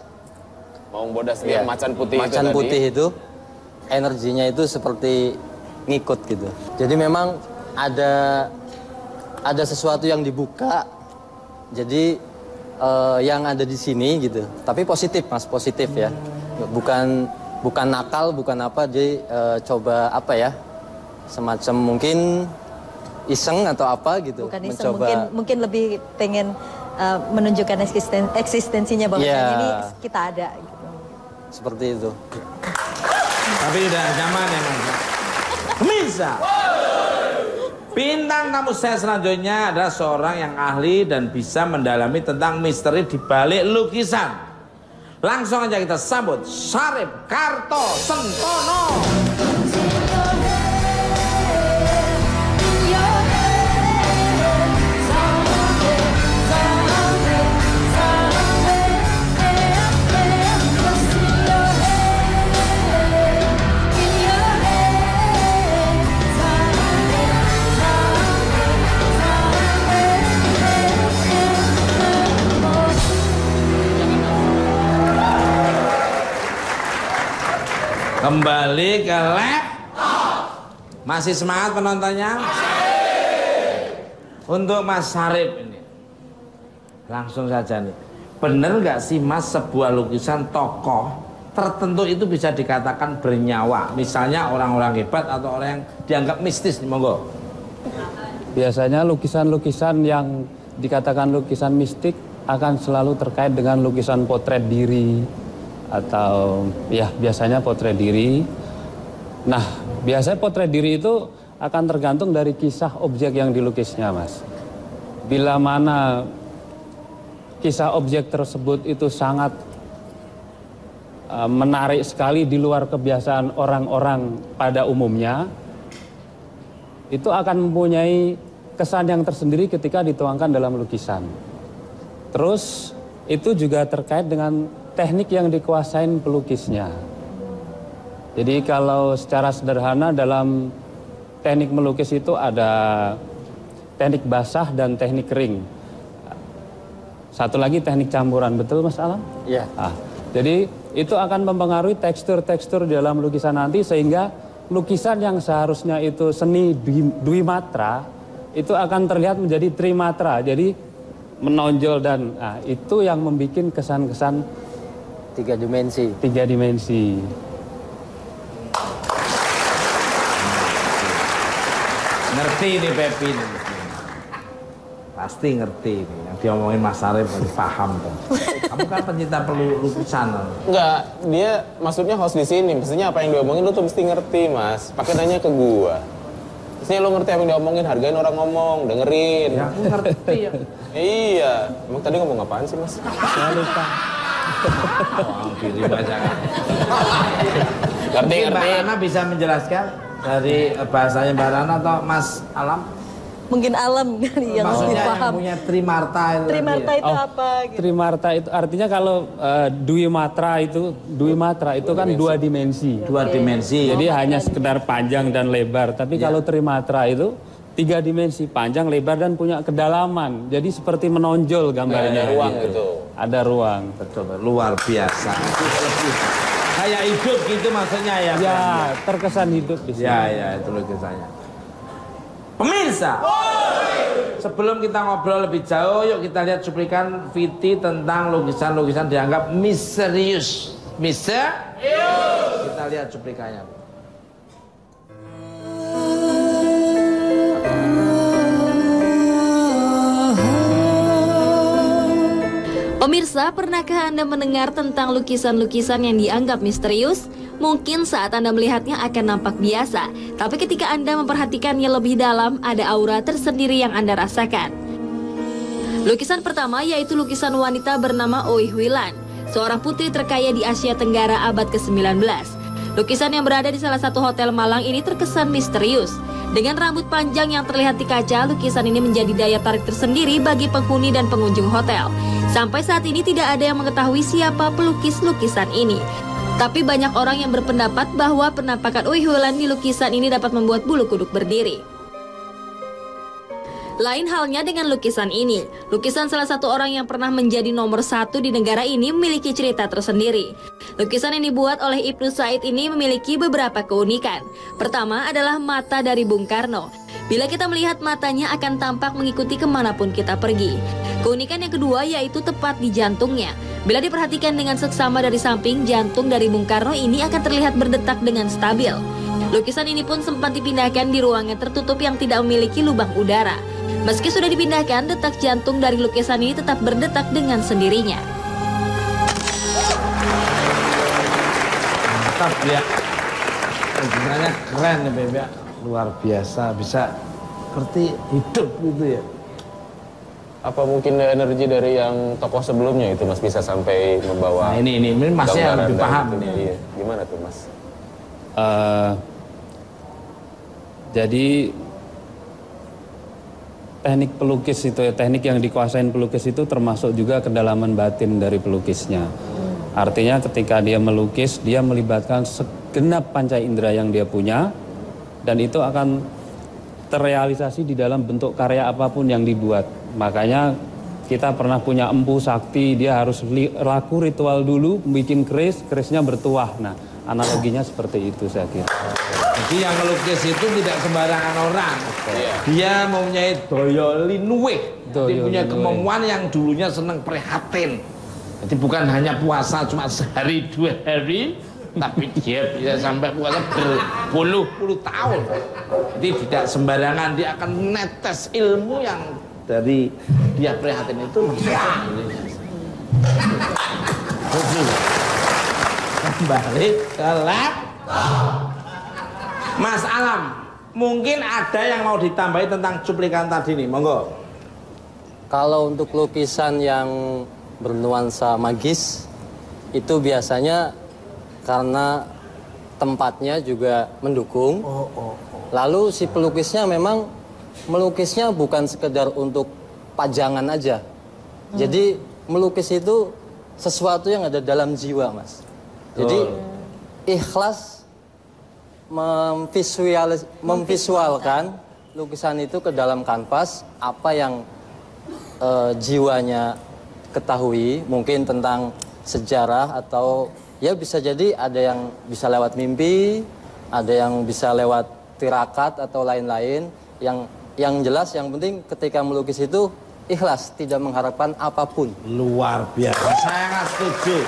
Maung Bodas dia macan putih itu macan tadi. putih itu energinya itu seperti ngikut gitu. Jadi memang ada sesuatu yang dibuka. Jadi yang ada di sini gitu. Tapi positif Mas, positif ya. bukan nakal, bukan apa, jadi coba apa ya, semacam mungkin iseng atau apa gitu. Bukan iseng, mencoba mungkin lebih pengen menunjukkan eksistensinya bahwa ini kita ada. Gitu. Seperti itu. Tapi udah nyaman ya Mas. Pemirsa, bintang tamu saya selanjutnya adalah seorang yang ahli dan bisa mendalami tentang misteri di balik lukisan. Langsung aja kita sambut Syarif Kartosentono. Kembali ke laptop. Masih semangat penontonnya? Untuk Mas Syarif ini, langsung saja nih, bener nggak sih Mas sebuah lukisan tokoh tertentu itu bisa dikatakan bernyawa? Misalnya orang-orang hebat atau orang yang dianggap mistis, monggo. Biasanya lukisan-lukisan yang dikatakan lukisan mistik akan selalu terkait dengan lukisan potret diri atau ya biasanya potret diri. Nah, biasanya potret diri itu akan tergantung dari kisah objek yang dilukisnya, Mas. Bila mana kisah objek tersebut itu sangat menarik sekali di luar kebiasaan orang-orang pada umumnya, itu akan mempunyai kesan yang tersendiri ketika dituangkan dalam lukisan. Terus itu juga terkait dengan teknik yang dikuasain pelukisnya. Jadi kalau secara sederhana dalam teknik melukis itu ada teknik basah dan teknik kering. Satu lagi teknik campuran, betul Mas Alam? Iya. Jadi itu akan mempengaruhi tekstur-tekstur di dalam lukisan nanti sehingga lukisan yang seharusnya itu seni dwimatra itu akan terlihat menjadi trimatra. Jadi menonjol dan itu yang membuat kesan-kesan Tiga dimensi. Ngerti ini Pepi ini. Pasti ngerti ini. Yang diomongin Mas Syarif paham tuh. Kamu kan pencinta lukisan. Enggak, dia maksudnya host di sini. Maksudnya apa yang diomongin lu tuh mesti ngerti, Mas. Pakai nanya ke gua. Maksudnya lu ngerti apa yang diomongin, hargain orang ngomong, dengerin. Ya aku ngerti ya. Iya. Emang tadi ngomong apaan sih, Mas? Lupa. Kirim aja. Ngerti. Mbak Rana bisa menjelaskan dari bahasanya Mbak Rana atau Mas Alam? Mungkin Alam yang maksudnya lebih paham. yang punya trimarta itu. Trimarta itu apa? Gitu. Trimarta itu artinya kalau dwimatra itu kan dua dimensi. Dua dimensi. Jadi hanya sekedar panjang dan lebar. Tapi kalau trimatra itu tiga dimensi, panjang, lebar dan punya kedalaman. Jadi seperti menonjol gambarnya. Ada ruang gitu. Ada ruang. Betul, luar biasa. Kayak hidup gitu maksudnya ya. Ya, terkesan hidup di sini. Ya, itu lukisannya. Pemirsa, sebelum kita ngobrol lebih jauh, yuk kita lihat cuplikan Viti tentang lukisan-lukisan dianggap misterius. Misterius. Kita lihat cuplikannya. Pemirsa, pernahkah Anda mendengar tentang lukisan-lukisan yang dianggap misterius? Mungkin saat Anda melihatnya akan nampak biasa, tapi ketika Anda memperhatikannya lebih dalam, ada aura tersendiri yang Anda rasakan. Lukisan pertama yaitu lukisan wanita bernama Ooi Hwilan, seorang putri terkaya di Asia Tenggara abad ke-19. Lukisan yang berada di salah satu hotel Malang ini terkesan misterius. Dengan rambut panjang yang terlihat di kaca, lukisan ini menjadi daya tarik tersendiri bagi penghuni dan pengunjung hotel. Sampai saat ini tidak ada yang mengetahui siapa pelukis lukisan ini. Tapi banyak orang yang berpendapat bahwa penampakan Ooi Hwilan di lukisan ini dapat membuat bulu kuduk berdiri. Lain halnya dengan lukisan ini. Lukisan salah satu orang yang pernah menjadi nomor 1 di negara ini memiliki cerita tersendiri. Lukisan yang dibuat oleh Ibnu Said ini memiliki beberapa keunikan. Pertama adalah mata dari Bung Karno. Bila kita melihat, matanya akan tampak mengikuti kemanapun kita pergi. Keunikan yang kedua yaitu tepat di jantungnya. Bila diperhatikan dengan seksama dari samping, jantung dari Bung Karno ini akan terlihat berdetak dengan stabil. Lukisan ini pun sempat dipindahkan di ruangan tertutup yang tidak memiliki lubang udara. Meski sudah dipindahkan, detak jantung dari lukisan ini tetap berdetak dengan sendirinya. Mantap ya. Lukisannya keren ya Beb ya. Luar biasa, bisa seperti hidup gitu ya. Apa mungkin energi dari yang tokoh sebelumnya itu Mas bisa sampai membawa? Nah, ini Masnya yang lebih paham nih. Iya. Gimana tuh Mas? Jadi teknik pelukis itu ya, teknik yang dikuasain pelukis itu termasuk juga kedalaman batin dari pelukisnya. Artinya ketika dia melukis, dia melibatkan segenap panca indera yang dia punya, dan itu akan terrealisasi di dalam bentuk karya apapun yang dibuat. Makanya kita pernah punya empu sakti, dia harus laku ritual dulu, bikin kerisnya bertuah. Nah, analoginya seperti itu saya kira. Jadi yang melukis itu tidak sembarangan orang. Dia mempunyai daya linuwih. Dia punya kemampuan yang dulunya senang prihatin. Jadi bukan hanya puasa cuma sehari 2 hari, tapi dia bisa sampai puasa berpuluh-puluh tahun. Jadi tidak sembarangan, dia akan menetes ilmu yang dari dia prihatin itu. Kembali ke laptop. Mas Alam, mungkin ada yang mau ditambahi tentang cuplikan tadi nih, monggo. Kalau untuk lukisan yang bernuansa magis, itu biasanya karena tempatnya juga mendukung. Lalu si pelukisnya memang melukisnya bukan sekedar untuk pajangan aja. Jadi melukis itu sesuatu yang ada dalam jiwa, Mas. Jadi ikhlas memvisualkan lukisan itu ke dalam kanvas, apa yang jiwanya ketahui, mungkin tentang sejarah, atau ya bisa jadi ada yang bisa lewat mimpi, ada yang bisa lewat tirakat atau lain-lain. Yang jelas, yang penting ketika melukis itu ikhlas, tidak mengharapkan apapun. Luar biasa, saya nggak setuju.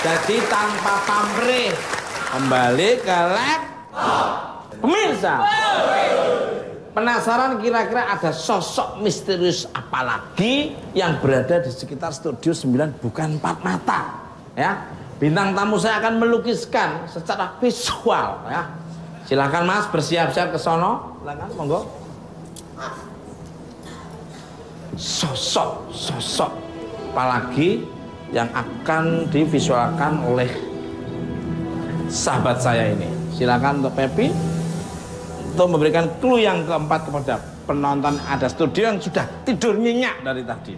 Jadi tanpa pamrih, kembali ke laptop. Pemirsa, penasaran kira-kira ada sosok misterius apa lagi yang berada di sekitar studio 9 bukan 4 mata, ya? Bintang tamu saya akan melukiskan secara visual, ya. Silakan Mas, bersiap-siap ke sono. Silakan, monggo. Sosok apa lagi yang akan divisualkan oleh sahabat saya ini? Silakan untuk Pepi untuk memberikan clue yang keempat kepada penonton. Ada studio yang sudah tidur nyenyak dari tadi.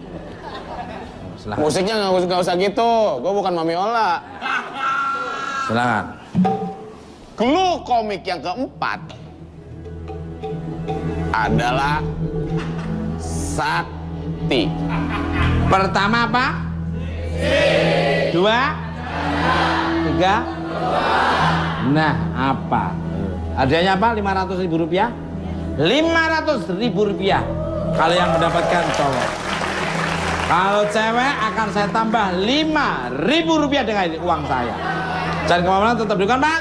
Silakan. Musiknya nggak usah gitu, gue bukan Mami Ola. Silakan. Clue komik yang keempat adalah Sakti. Pertama apa? 2, 3. Nah, apa? Hadiahnya apa? Rp500.000? Rp500.000 kalau yang mendapatkan cowok. Kalau cewek akan saya tambah Rp5.000 dengan ini uang saya. Jangan kemana-mana, tetap dukan Pak.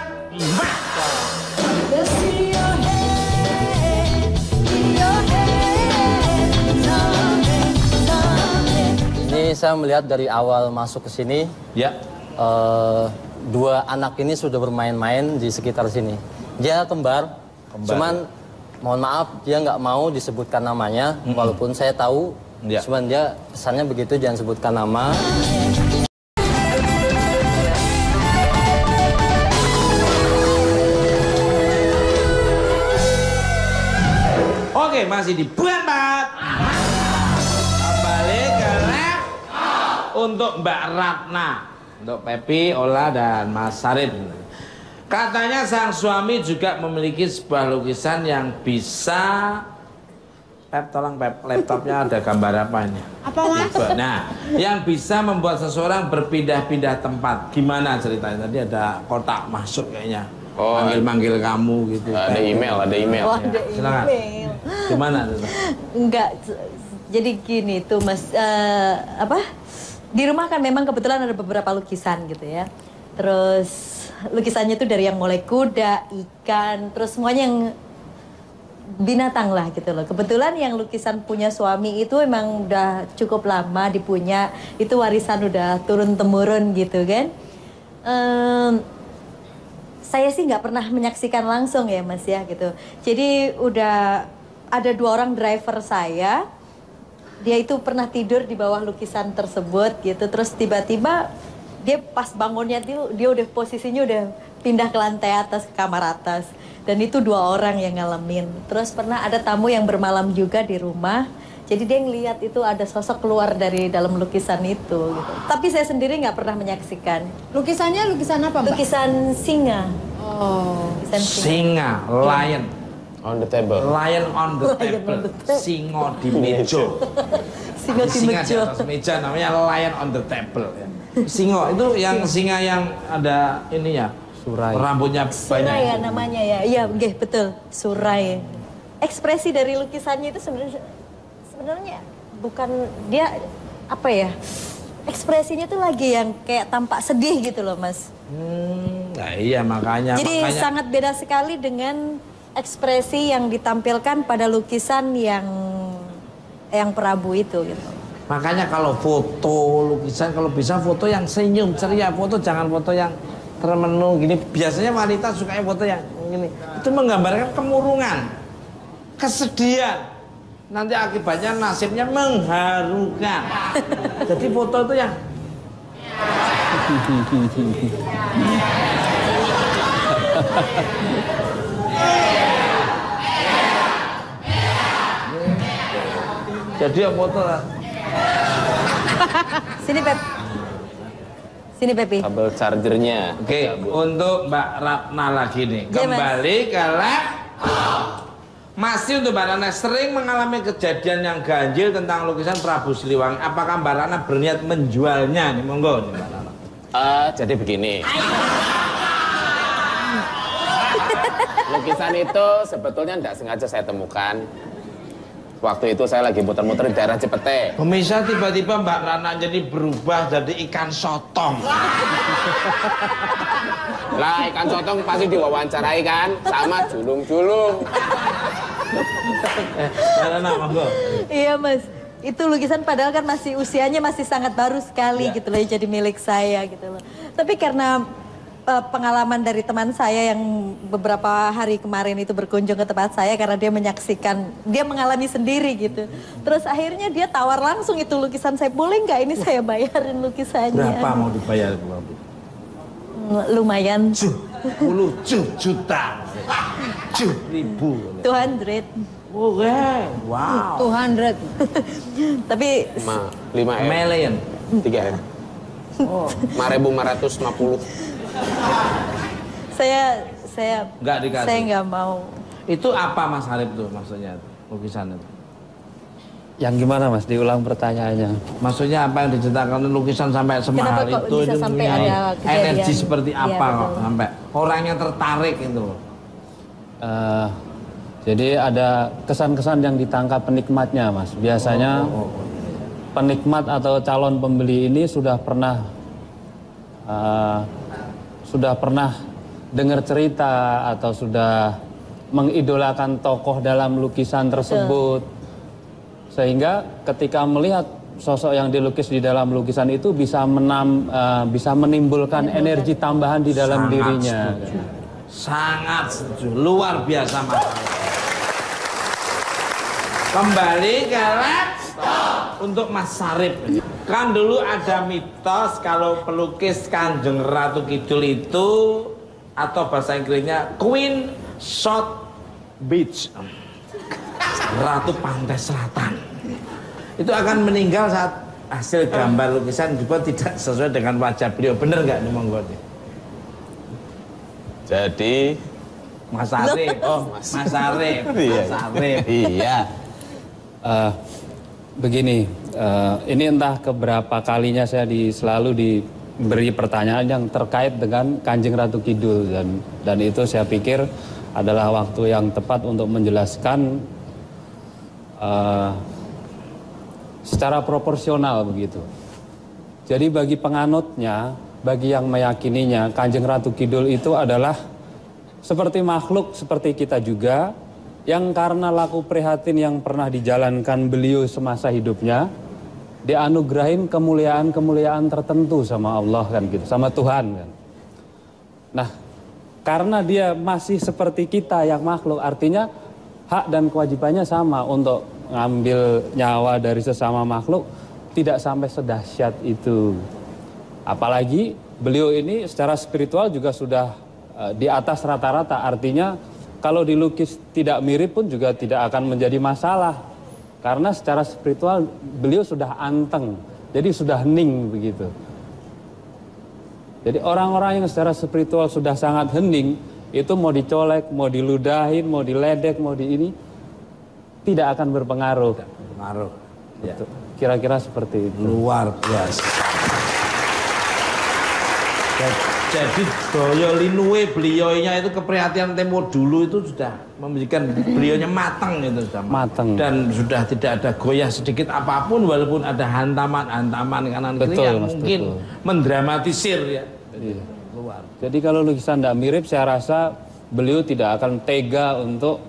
Ini saya melihat dari awal masuk ke sini, Ya. 2 anak ini sudah bermain-main di sekitar sini. Dia kembar. Cuman mohon maaf, dia nggak mau disebutkan namanya, walaupun saya tahu. Ya. Cuman dia pesannya begitu, jangan sebutkan nama. Oke, masih di bulan 4. Kembali ke lab untuk Mbak Ratna, untuk Pepi, Ola, dan Mas Sarip. Katanya sang suami juga memiliki sebuah lukisan yang bisa... Pep, tolong Pep, laptopnya ada gambar apa ini? Apa Mas? Nah, yang bisa membuat seseorang berpindah-pindah tempat. Gimana ceritanya? Tadi ada kotak masuk kayaknya. manggil kamu gitu. Ada email, ada email. Oh, ada Silakan. email. Gimana tuh? Enggak, jadi gini tuh Mas, di rumah kan memang kebetulan ada beberapa lukisan gitu ya. Terus lukisannya tuh dari yang mulai kuda, ikan, terus semuanya yang binatang lah gitu loh. Kebetulan yang lukisan punya suami itu emang udah cukup lama dipunya, itu warisan udah turun-temurun gitu kan. Saya sih nggak pernah menyaksikan langsung ya Mas ya gitu. Jadi udah ada 2 orang driver saya, dia itu pernah tidur di bawah lukisan tersebut gitu. Terus tiba-tiba dia pas bangunnya dia udah posisinya udah pindah ke lantai atas, ke kamar atas. Dan itu 2 orang yang ngalamin. Terus pernah ada tamu yang bermalam juga di rumah. Jadi dia ngeliat itu ada sosok keluar dari dalam lukisan itu gitu. Tapi saya sendiri nggak pernah menyaksikan. Lukisannya lukisan apa, Mbak? Lukisan singa. Oh. Lukisan Singa, lion. On the table. Lion on the Lion on table. the table. Singo di meja. Singa di Singa di meja. atas meja namanya lion on the table. Ya. Singo itu yang singa yang ada ini ya. Surai. Rambutnya Surai banyak. ya namanya ya. Iya, betul. Surai. Ekspresi dari lukisannya itu sebenarnya bukan dia apa ya? Ekspresinya tuh lagi yang kayak tampak sedih gitu loh, Mas. Nah iya makanya. Jadi sangat beda sekali dengan ekspresi yang ditampilkan pada lukisan yang Prabu itu gitu. Makanya kalau foto lukisan, kalau bisa foto yang senyum ceria, foto jangan foto yang termenung gini. Biasanya wanita sukanya foto yang gini. Itu menggambarkan kemurungan, kesedihan. Nanti akibatnya nasibnya mengharukan. Jadi foto itu yang jadi yang foto Sini Pep. Sini Pepi. Kabel chargernya. Oke, untuk Mbak Ratna lagi nih. Iya, Mas. Kembali ke masih untuk Mbak Ratna sering mengalami kejadian yang ganjil tentang lukisan Prabu Siliwangi. Apakah Mbak Ratna berniat menjualnya nih? Monggo nih Mbak Ratna. Jadi begini. Lukisan itu sebetulnya tidak sengaja saya temukan. Waktu itu saya lagi muter-muter di daerah Cipete. Pemirsa, tiba-tiba Mbak Ratna jadi berubah jadi ikan sotong. Lah ikan sotong pasti diwawancarai kan sama julung-julung. Mbak Ratna, monggo. Iya Mas, itu lukisan padahal kan usianya masih sangat baru sekali Ya. gitu loh, jadi milik saya gitu loh. Tapi karena pengalaman dari teman saya yang beberapa hari kemarin itu berkunjung ke tempat saya karena dia menyaksikan, dia mengalami sendiri gitu. Terus akhirnya dia tawar langsung itu lukisan saya, boleh nggak ini saya bayarin lukisannya? Berapa mau dibayar Bu? Lumayan. 10 juta. 7.000. 200. Oke, wow. 200. Tapi 5 M. Million. 3 M. Oh, 5.550. saya nggak dikasih. saya nggak mau. Itu apa Mas Harip tuh maksudnya lukisan itu? Yang gimana Mas? Diulang pertanyaannya. Maksudnya apa yang diceritakan lukisan sampai semahal Kenapa kok itu bisa sampai punya ada kejadian? energi seperti Iya, apa kok betul. sampai orangnya tertarik itu? Jadi ada kesan-kesan yang ditangkap penikmatnya Mas. Biasanya penikmat atau calon pembeli ini sudah pernah dengar cerita atau sudah mengidolakan tokoh dalam lukisan tersebut. Sehingga ketika melihat sosok yang dilukis di dalam lukisan itu bisa menimbulkan energi tambahan di dalam Sangat dirinya. setuju. Sangat setuju, luar biasa Mas. Kembali ke untuk Mas Sarip. Kan dulu ada mitos kalau pelukis Kanjeng Ratu Kidul itu atau bahasa Inggrisnya Queen South Beach, Ratu Pantai Selatan, itu akan meninggal saat hasil gambar lukisan juga tidak sesuai dengan wajah beliau. Bener nggak nih monggo nih? Jadi Mas Sarip, Mas Sarip, Mas Sarip. iya. Begini, ini entah keberapa kalinya saya selalu beri pertanyaan yang terkait dengan Kanjeng Ratu Kidul, dan itu saya pikir adalah waktu yang tepat untuk menjelaskan secara proporsional begitu. Jadi bagi penganutnya, bagi yang meyakininya, Kanjeng Ratu Kidul itu adalah seperti makhluk seperti kita juga, yang karena laku prihatin yang pernah dijalankan beliau semasa hidupnya, dianugerahin kemuliaan-kemuliaan tertentu sama Allah kan gitu, sama Tuhan kan. Nah, karena dia masih seperti kita yang makhluk, artinya hak dan kewajibannya sama untuk ngambil nyawa dari sesama makhluk, tidak sampai sedahsyat itu. Apalagi beliau ini secara spiritual juga sudah di atas rata-rata, artinya kalau dilukis tidak mirip pun juga tidak akan menjadi masalah. Karena secara spiritual beliau sudah anteng, jadi sudah hening begitu. Jadi orang-orang yang secara spiritual sudah sangat hening, itu mau dicolek, mau diludahin, mau diledek, mau di ini, tidak akan berpengaruh. Berpengaruh. Ya. Kira-kira seperti itu. Luar biasa. Jadi daya linuwe beliaunya itu keprihatinan tempo dulu itu sudah memberikan beliaunya matang itu sudah matang dan sudah tidak ada goyah sedikit apapun walaupun ada hantaman kanan kiri yang mungkin mendramatisir ya. Iya. Luar. Jadi kalau lukisan tidak mirip, saya rasa beliau tidak akan tega untuk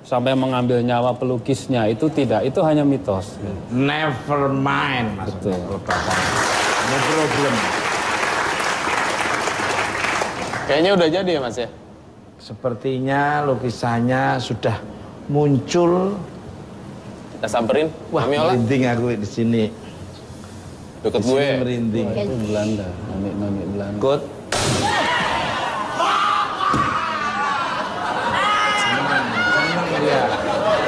sampai mengambil nyawa pelukisnya, itu tidak, itu hanya mitos. Never mind, Mas. Betul. No problem. Kayaknya udah jadi ya Mas ya? Sepertinya lukisannya sudah muncul. Kita samperin. Wah, merinding aku di sini. Deket gue. Merinding. Itu Belanda, noni Belanda. Good. Senang dia.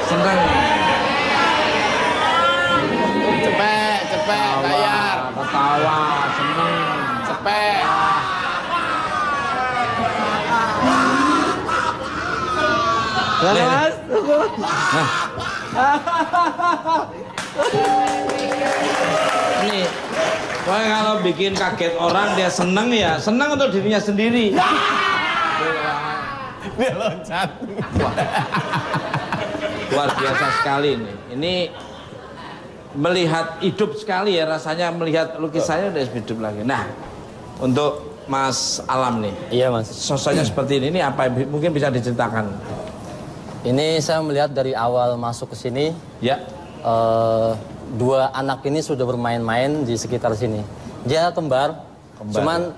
Senang. Cepet, bayar. Ketawa, senang. Cepet. Mas, Nih, pokoknya kalau bikin kaget orang dia seneng ya, seneng untuk dirinya sendiri. Dia loncat. Luar biasa sekali nih. Ini melihat hidup sekali ya rasanya, melihat lukisannya udah hidup lagi. Nah, untuk Mas Alam nih. Iya Mas. Sosoknya seperti ini apa mungkin bisa diceritakan? Ini saya melihat dari awal masuk ke sini, Ya. Dua anak ini sudah bermain-main di sekitar sini. Dia kembar. Cuman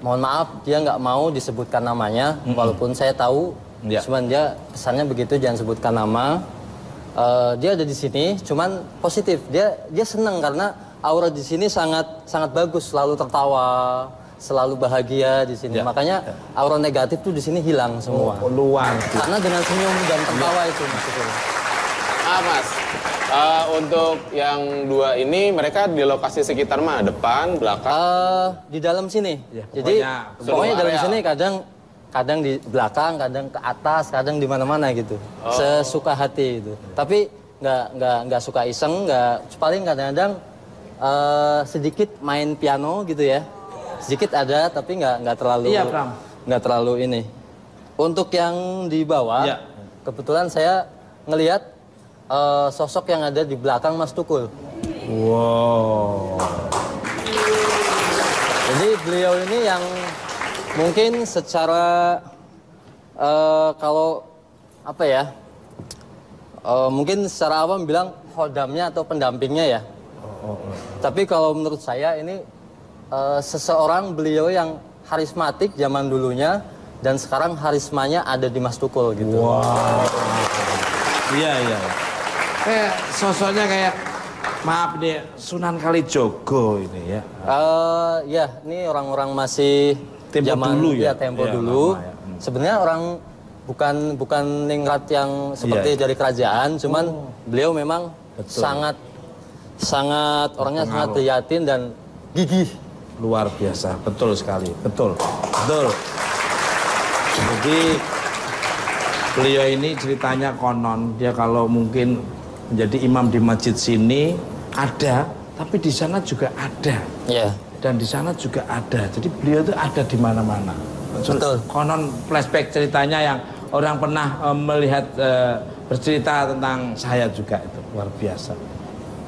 mohon maaf dia nggak mau disebutkan namanya, walaupun saya tahu. Ya. Cuman dia kesannya begitu, jangan sebutkan nama. Dia ada di sini, cuman positif. Dia senang karena aura di sini sangat bagus, selalu tertawa, selalu bahagia di sini. Makanya aura negatif tuh di sini hilang semua. Oh, luar. Karena dengan senyum dan tertawa itu maksudnya. Mas, untuk yang dua ini mereka di lokasi sekitar mana? Depan, belakang? Di dalam sini. Ya, Jadi pokoknya dalam area. sini kadang di belakang, kadang ke atas, kadang di mana-mana gitu. Sesuka hati itu. Tapi nggak suka iseng, paling kadang-kadang sedikit main piano gitu ya. Sedikit ada, tapi nggak terlalu. Iya, Pram. Nggak terlalu ini. Untuk yang di bawah, Ya. kebetulan saya ngelihat sosok yang ada di belakang Mas Tukul. Wow. Jadi beliau ini yang mungkin secara kalau apa ya, mungkin secara awam bilang khodamnya atau pendampingnya ya. Tapi kalau menurut saya ini seseorang beliau yang karismatik zaman dulunya dan sekarang karismanya ada di Mas Tukul gitu. Wow. Iya. Kayak sosoknya kayak, maaf nih, Sunan Kalijogo ini ya. Ya, ini orang-orang masih Tempo zaman dulu ya? Tempo Iya, dulu. lama ya. Sebenarnya orang bukan ningrat yang seperti dari kerajaan, cuman beliau memang sangat orangnya sangat prihatin dan gigih. Luar biasa, betul sekali, betul. Jadi beliau ini ceritanya konon dia kalau mungkin menjadi imam di masjid sini ada, tapi di sana juga ada. Ya. dan di sana juga ada. Jadi beliau itu ada di mana-mana. Betul. Konon flashback ceritanya yang orang pernah melihat bercerita tentang saya juga, itu luar biasa.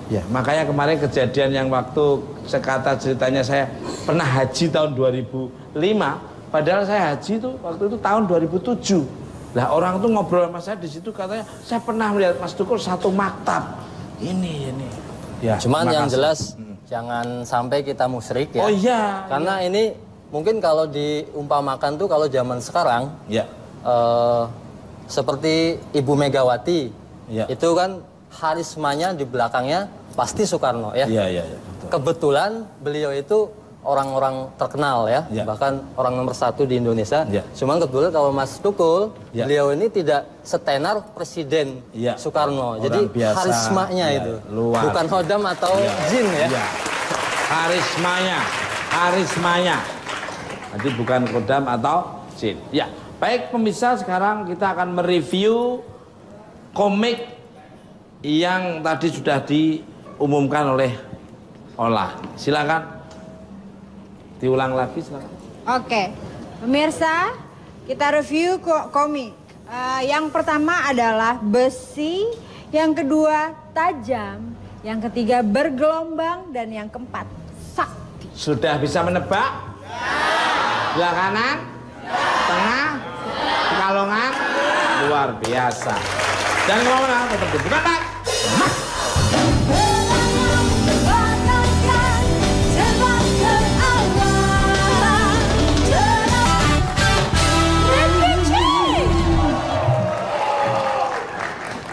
Ya, makanya kemarin kejadian yang waktu sekata ceritanya saya pernah haji tahun 2005, padahal saya haji itu waktu itu tahun 2007. Lah orang tuh ngobrol sama saya di situ, katanya saya pernah melihat Mas Tukul satu maktab. Ini. Ya, cuman yang makasih. jelas jangan sampai kita musyrik ya. Oh iya. Karena ini mungkin kalau diumpamakan tuh kalau zaman sekarang Ya. seperti Ibu Megawati, Ya. itu kan karismanya di belakangnya pasti Soekarno ya. Iya, betul. Kebetulan beliau itu orang-orang terkenal ya, Ya. bahkan orang nomor 1 di Indonesia. Ya. Cuman kebetulan kalau Mas Tukul, Ya. beliau ini tidak setenar Presiden Ya. Soekarno. Orang Jadi biasa. karismanya Ya, itu, luar. bukan hodam atau jin ya. Ya. Karismanya. Jadi bukan kodam atau jin. Ya, baik pemirsa, sekarang kita akan mereview komik yang tadi sudah diumumkan oleh Ola. Silakan diulang lagi, silakan. Oke, pemirsa, kita review komik. Yang pertama adalah besi, yang kedua tajam, yang ketiga bergelombang, dan yang keempat sakti. Sudah bisa menebak? Sebelah kanan? Tengah? Pekalongan? Luar biasa. Dan kemana? Tetap dibuka, Pak.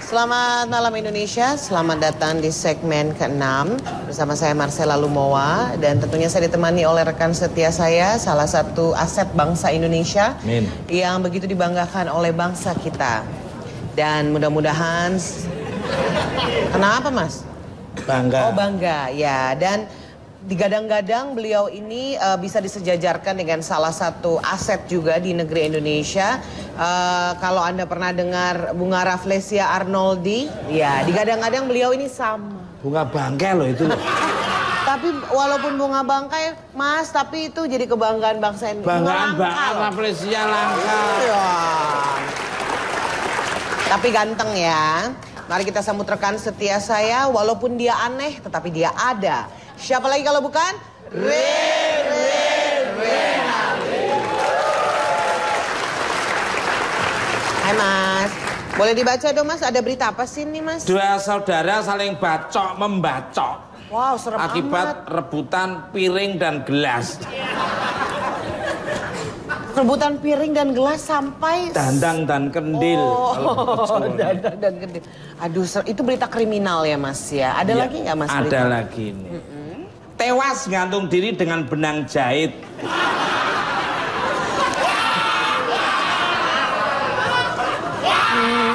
Selamat malam Indonesia, selamat datang di segmen ke-6 bersama saya Marcella Lumowa, dan tentunya saya ditemani oleh rekan setia saya, salah satu aset bangsa Indonesia yang begitu dibanggakan oleh bangsa kita. Dan mudah-mudahan, kenapa Mas? Bangga. Oh bangga, ya. Dan digadang-gadang beliau ini bisa disejajarkan dengan salah satu aset juga di negeri Indonesia. Kalau Anda pernah dengar Bunga Rafflesia Arnoldi, ya digadang-gadang beliau ini sama. Bunga bangkai loh itu loh. Tapi walaupun bunga bangkai, Mas, tapi itu jadi kebanggaan bangsa Indonesia. Banggaan banget Rafflesia langka. Iya. Tapi ganteng ya. Mari kita sambut rekan setia saya, walaupun dia aneh, tetapi dia ada. Siapa lagi kalau bukan? Hai Mas, boleh dibaca dong Mas, ada berita apa sih ini Mas? Dua saudara saling membacok. Wow, serem akibat amat. rebutan piring dan gelas. Rebutan piring dan gelas sampai Dandang dan kendil. Oh, dandang dan kendil. Aduh, itu berita kriminal ya Mas ya. Ada lagi nggak Mas? Ada berita? lagi ini. Tewas gantung diri dengan benang jahit.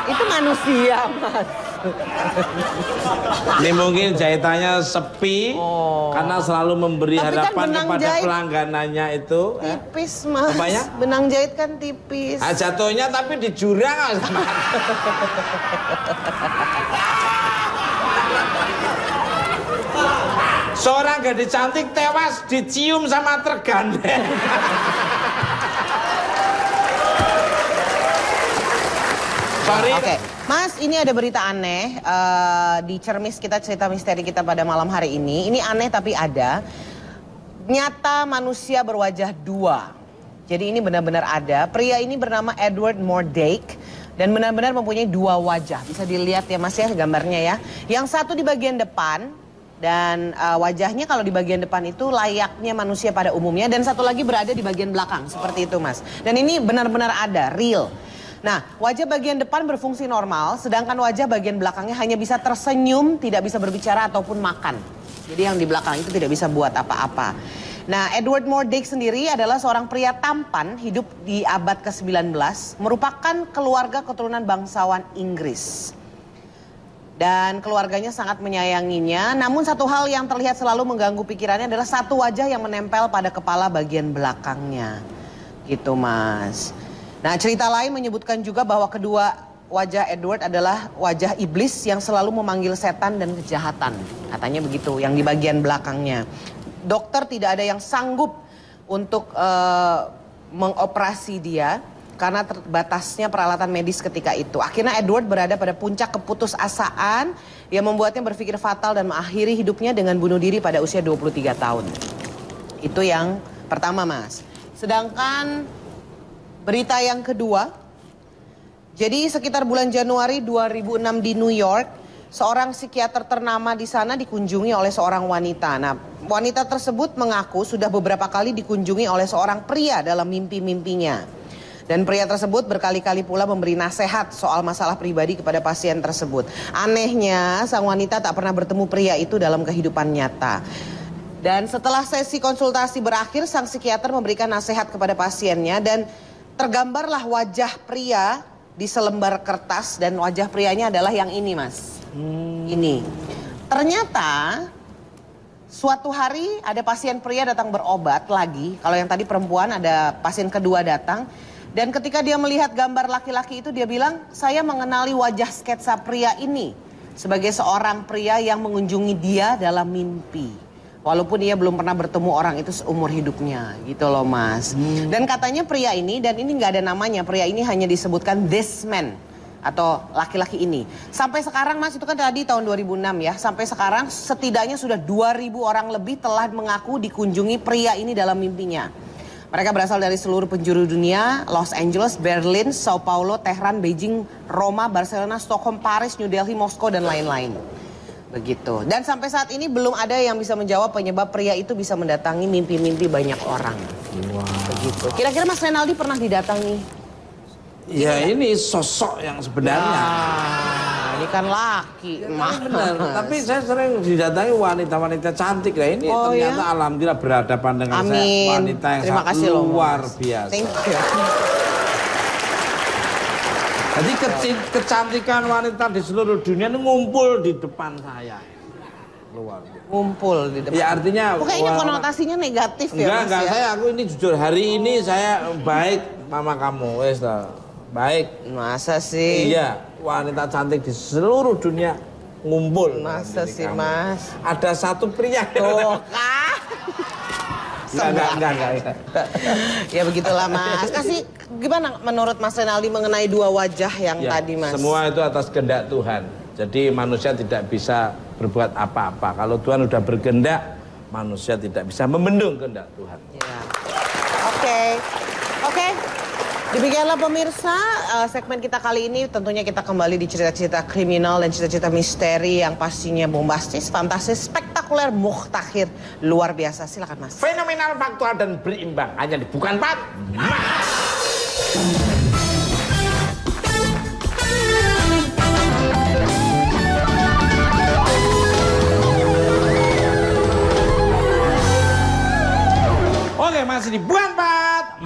Itu manusia Mas. Ini mungkin jahitannya sepi karena selalu memberi Tapi kan harapan benang kepada jahit pelangganannya itu. Tipis Mas. Apanya? Benang jahit kan tipis. Jatuhnya tapi di jurang. Seorang gadis cantik tewas dicium sama tergandeng. Sorry. Oke, Mas, ini ada berita aneh di Cermis kita, cerita misteri kita pada malam hari ini. Ini aneh tapi ada. Nyata manusia berwajah dua. Jadi ini benar-benar ada. Pria ini bernama Edward Mordake dan benar-benar mempunyai dua wajah. Bisa dilihat ya Mas ya gambarnya ya. Yang satu di bagian depan dan wajahnya kalau di bagian depan itu layaknya manusia pada umumnya, dan satu lagi berada di bagian belakang seperti itu Mas. Dan ini benar-benar ada, real. Nah, wajah bagian depan berfungsi normal, sedangkan wajah bagian belakangnya hanya bisa tersenyum, tidak bisa berbicara ataupun makan. Jadi yang di belakang itu tidak bisa buat apa-apa. Nah, Edward Mordake sendiri adalah seorang pria tampan, hidup di abad ke-19, merupakan keluarga keturunan bangsawan Inggris. Dan keluarganya sangat menyayanginya, namun satu hal yang terlihat selalu mengganggu pikirannya adalah satu wajah yang menempel pada kepala bagian belakangnya. Gitu Mas. Nah, cerita lain menyebutkan juga bahwa kedua wajah Edward adalah wajah iblis yang selalu memanggil setan dan kejahatan. Katanya begitu, yang di bagian belakangnya. dokter tidak ada yang sanggup untuk mengoperasi dia karena terbatasnya peralatan medis ketika itu. Akhirnya Edward berada pada puncak keputusasaan yang membuatnya berpikir fatal dan mengakhiri hidupnya dengan bunuh diri pada usia 23 tahun. Itu yang pertama, Mas. Sedangkan berita yang kedua, jadi sekitar bulan Januari 2006 di New York, seorang psikiater ternama di sana dikunjungi oleh seorang wanita. Nah, wanita tersebut mengaku sudah beberapa kali dikunjungi oleh seorang pria dalam mimpi-mimpinya. Dan pria tersebut berkali-kali pula memberi nasihat soal masalah pribadi kepada pasien tersebut. Anehnya, sang wanita tak pernah bertemu pria itu dalam kehidupan nyata. Dan setelah sesi konsultasi berakhir, sang psikiater memberikan nasihat kepada pasiennya dan tergambarlah wajah pria di selembar kertas dan wajah prianya adalah yang ini, Mas. Ini. Ternyata suatu hari ada pasien pria datang berobat lagi. Kalau yang tadi perempuan, ada pasien kedua datang. Dan ketika dia melihat gambar laki-laki itu, dia bilang, saya mengenali wajah sketsa pria ini sebagai seorang pria yang mengunjungi dia dalam mimpi. Walaupun dia belum pernah bertemu orang itu seumur hidupnya, gitu loh, Mas. Dan katanya pria ini, dan ini nggak ada namanya, pria ini hanya disebutkan this man atau laki-laki ini. Sampai sekarang, Mas, itu kan tadi tahun 2006 ya. Sampai sekarang setidaknya sudah 2.000 orang lebih telah mengaku dikunjungi pria ini dalam mimpinya. Mereka berasal dari seluruh penjuru dunia, Los Angeles, Berlin, Sao Paulo, Tehran, Beijing, Roma, Barcelona, Stockholm, Paris, New Delhi, Moskow, dan lain-lain. Begitu. Dan sampai saat ini belum ada yang bisa menjawab penyebab pria itu bisa mendatangi mimpi-mimpi banyak orang. Wow. Begitu. Kira-kira Mas Renaldi pernah didatangi? Ya ini sosok yang sebenarnya. Ini kan laki. Benar. Tapi saya sering didatangi wanita-wanita cantik. Nah ini ternyata ya? Alhamdulillah berhadapan dengan saya wanita yang sangat luar biasa. Thank you. Jadi kecantikan wanita di seluruh dunia itu ngumpul di depan saya. Luar biasa. Ngumpul di depan. Ya artinya. Kayaknya konotasinya negatif ya, Mas. Enggak, aku ini jujur. Hari ini saya baik mama kamu. Wes baik. Masa sih? Iya, wanita cantik di seluruh dunia ngumpul. Masa sih, kamu. Mas? Ada satu pria. Tuh, Enggak. Ya begitulah, Mas. Kasih gimana menurut Mas Renaldi mengenai dua wajah yang ya, tadi, Mas? Semua itu atas kehendak Tuhan. Jadi manusia tidak bisa berbuat apa-apa. Kalau Tuhan sudah berkehendak, manusia tidak bisa membendung kehendak Tuhan. Ya. Oke. Demikianlah pemirsa, segmen kita kali ini tentunya kita kembali di cerita-cerita kriminal dan cerita-cerita misteri yang pastinya bombastis, fantastis, spektakuler, mukhtakhir, luar biasa. Silakan, Mas. Fenomenal, faktual, dan berimbang. Hanya di Bukan Pat. Oke, masih di Bukan Pat.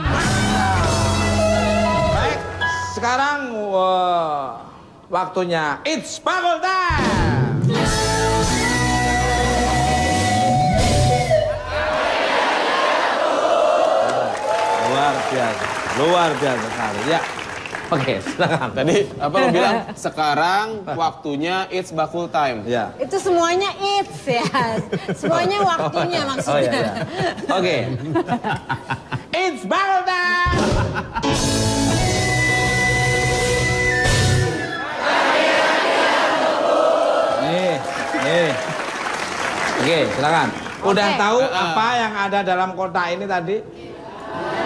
Sekarang waktunya It's Bubble Time. Luar biasa sekali ya. Oke, silakan. Tadi apa lo bilang? Sekarang waktunya It's Bakul Time. Ya. Itu semuanya it's ya. Semuanya waktunya maksudnya. Oke. It's Bubble Time. Nih. Oke, silakan. Udah tahu apa yang ada dalam kotak ini tadi?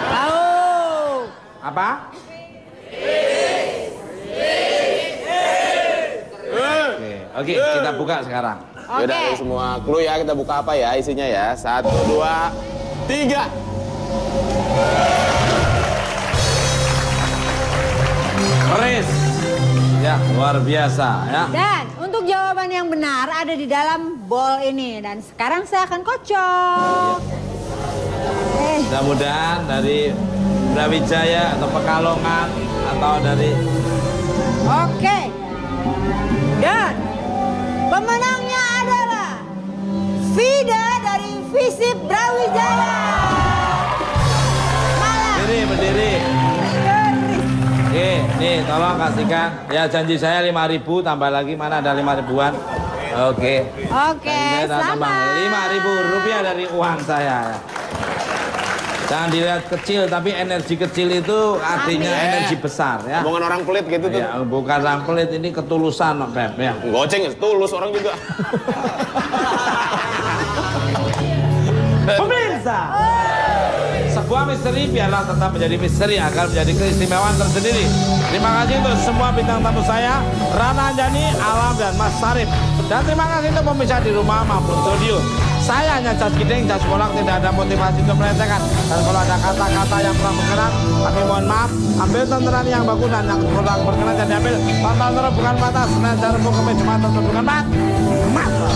Tahu. Apa? Oke, kita buka sekarang. Yaudah, ini semua clue ya, kita buka apa ya isinya ya. 1, 2, 3. Chris. Ya, luar biasa ya. Dan untuk jawaban yang benar ada di dalam bowl ini. Dan sekarang saya akan kocok. Mudah-mudahan dari Brawijaya atau Pekalongan atau dari... Oke. Dan pemenangnya adalah Vida dari Visip Brawijaya. Berdiri. Oke, nih tolong kasihkan. Ya janji saya 5.000 tambah lagi, mana ada 5 ribuan. Oke. Oke, Saya tambah selamat. Rp5.000 dari uang saya. Jangan dilihat kecil, tapi energi kecil itu artinya energi besar ya. Omongan orang pelit gitu tuh. Ya, bukan orang pelit, ini ketulusan, Beb ya. Goceng, tulus orang juga. Pemirsa, sebuah misteri biarlah tetap menjadi misteri agar menjadi keistimewaan tersendiri. Terima kasih untuk semua bintang tamu saya, Rana Anjani, Alam, dan Mas Sarip. Dan terima kasih untuk pemirsa di rumah maupun studio. Saya hanya Jas Gideng, Jas Kolak, tidak ada motivasi untuk melecehkan. Dan kalau ada kata-kata yang kurang berkenan, kami mohon maaf. Ambil tontonan yang bagus dan yang kurang berkenan dan diambil. Tonton terus bukan mata, Senin dan Rabu Kamis Jumat terus bukan mata.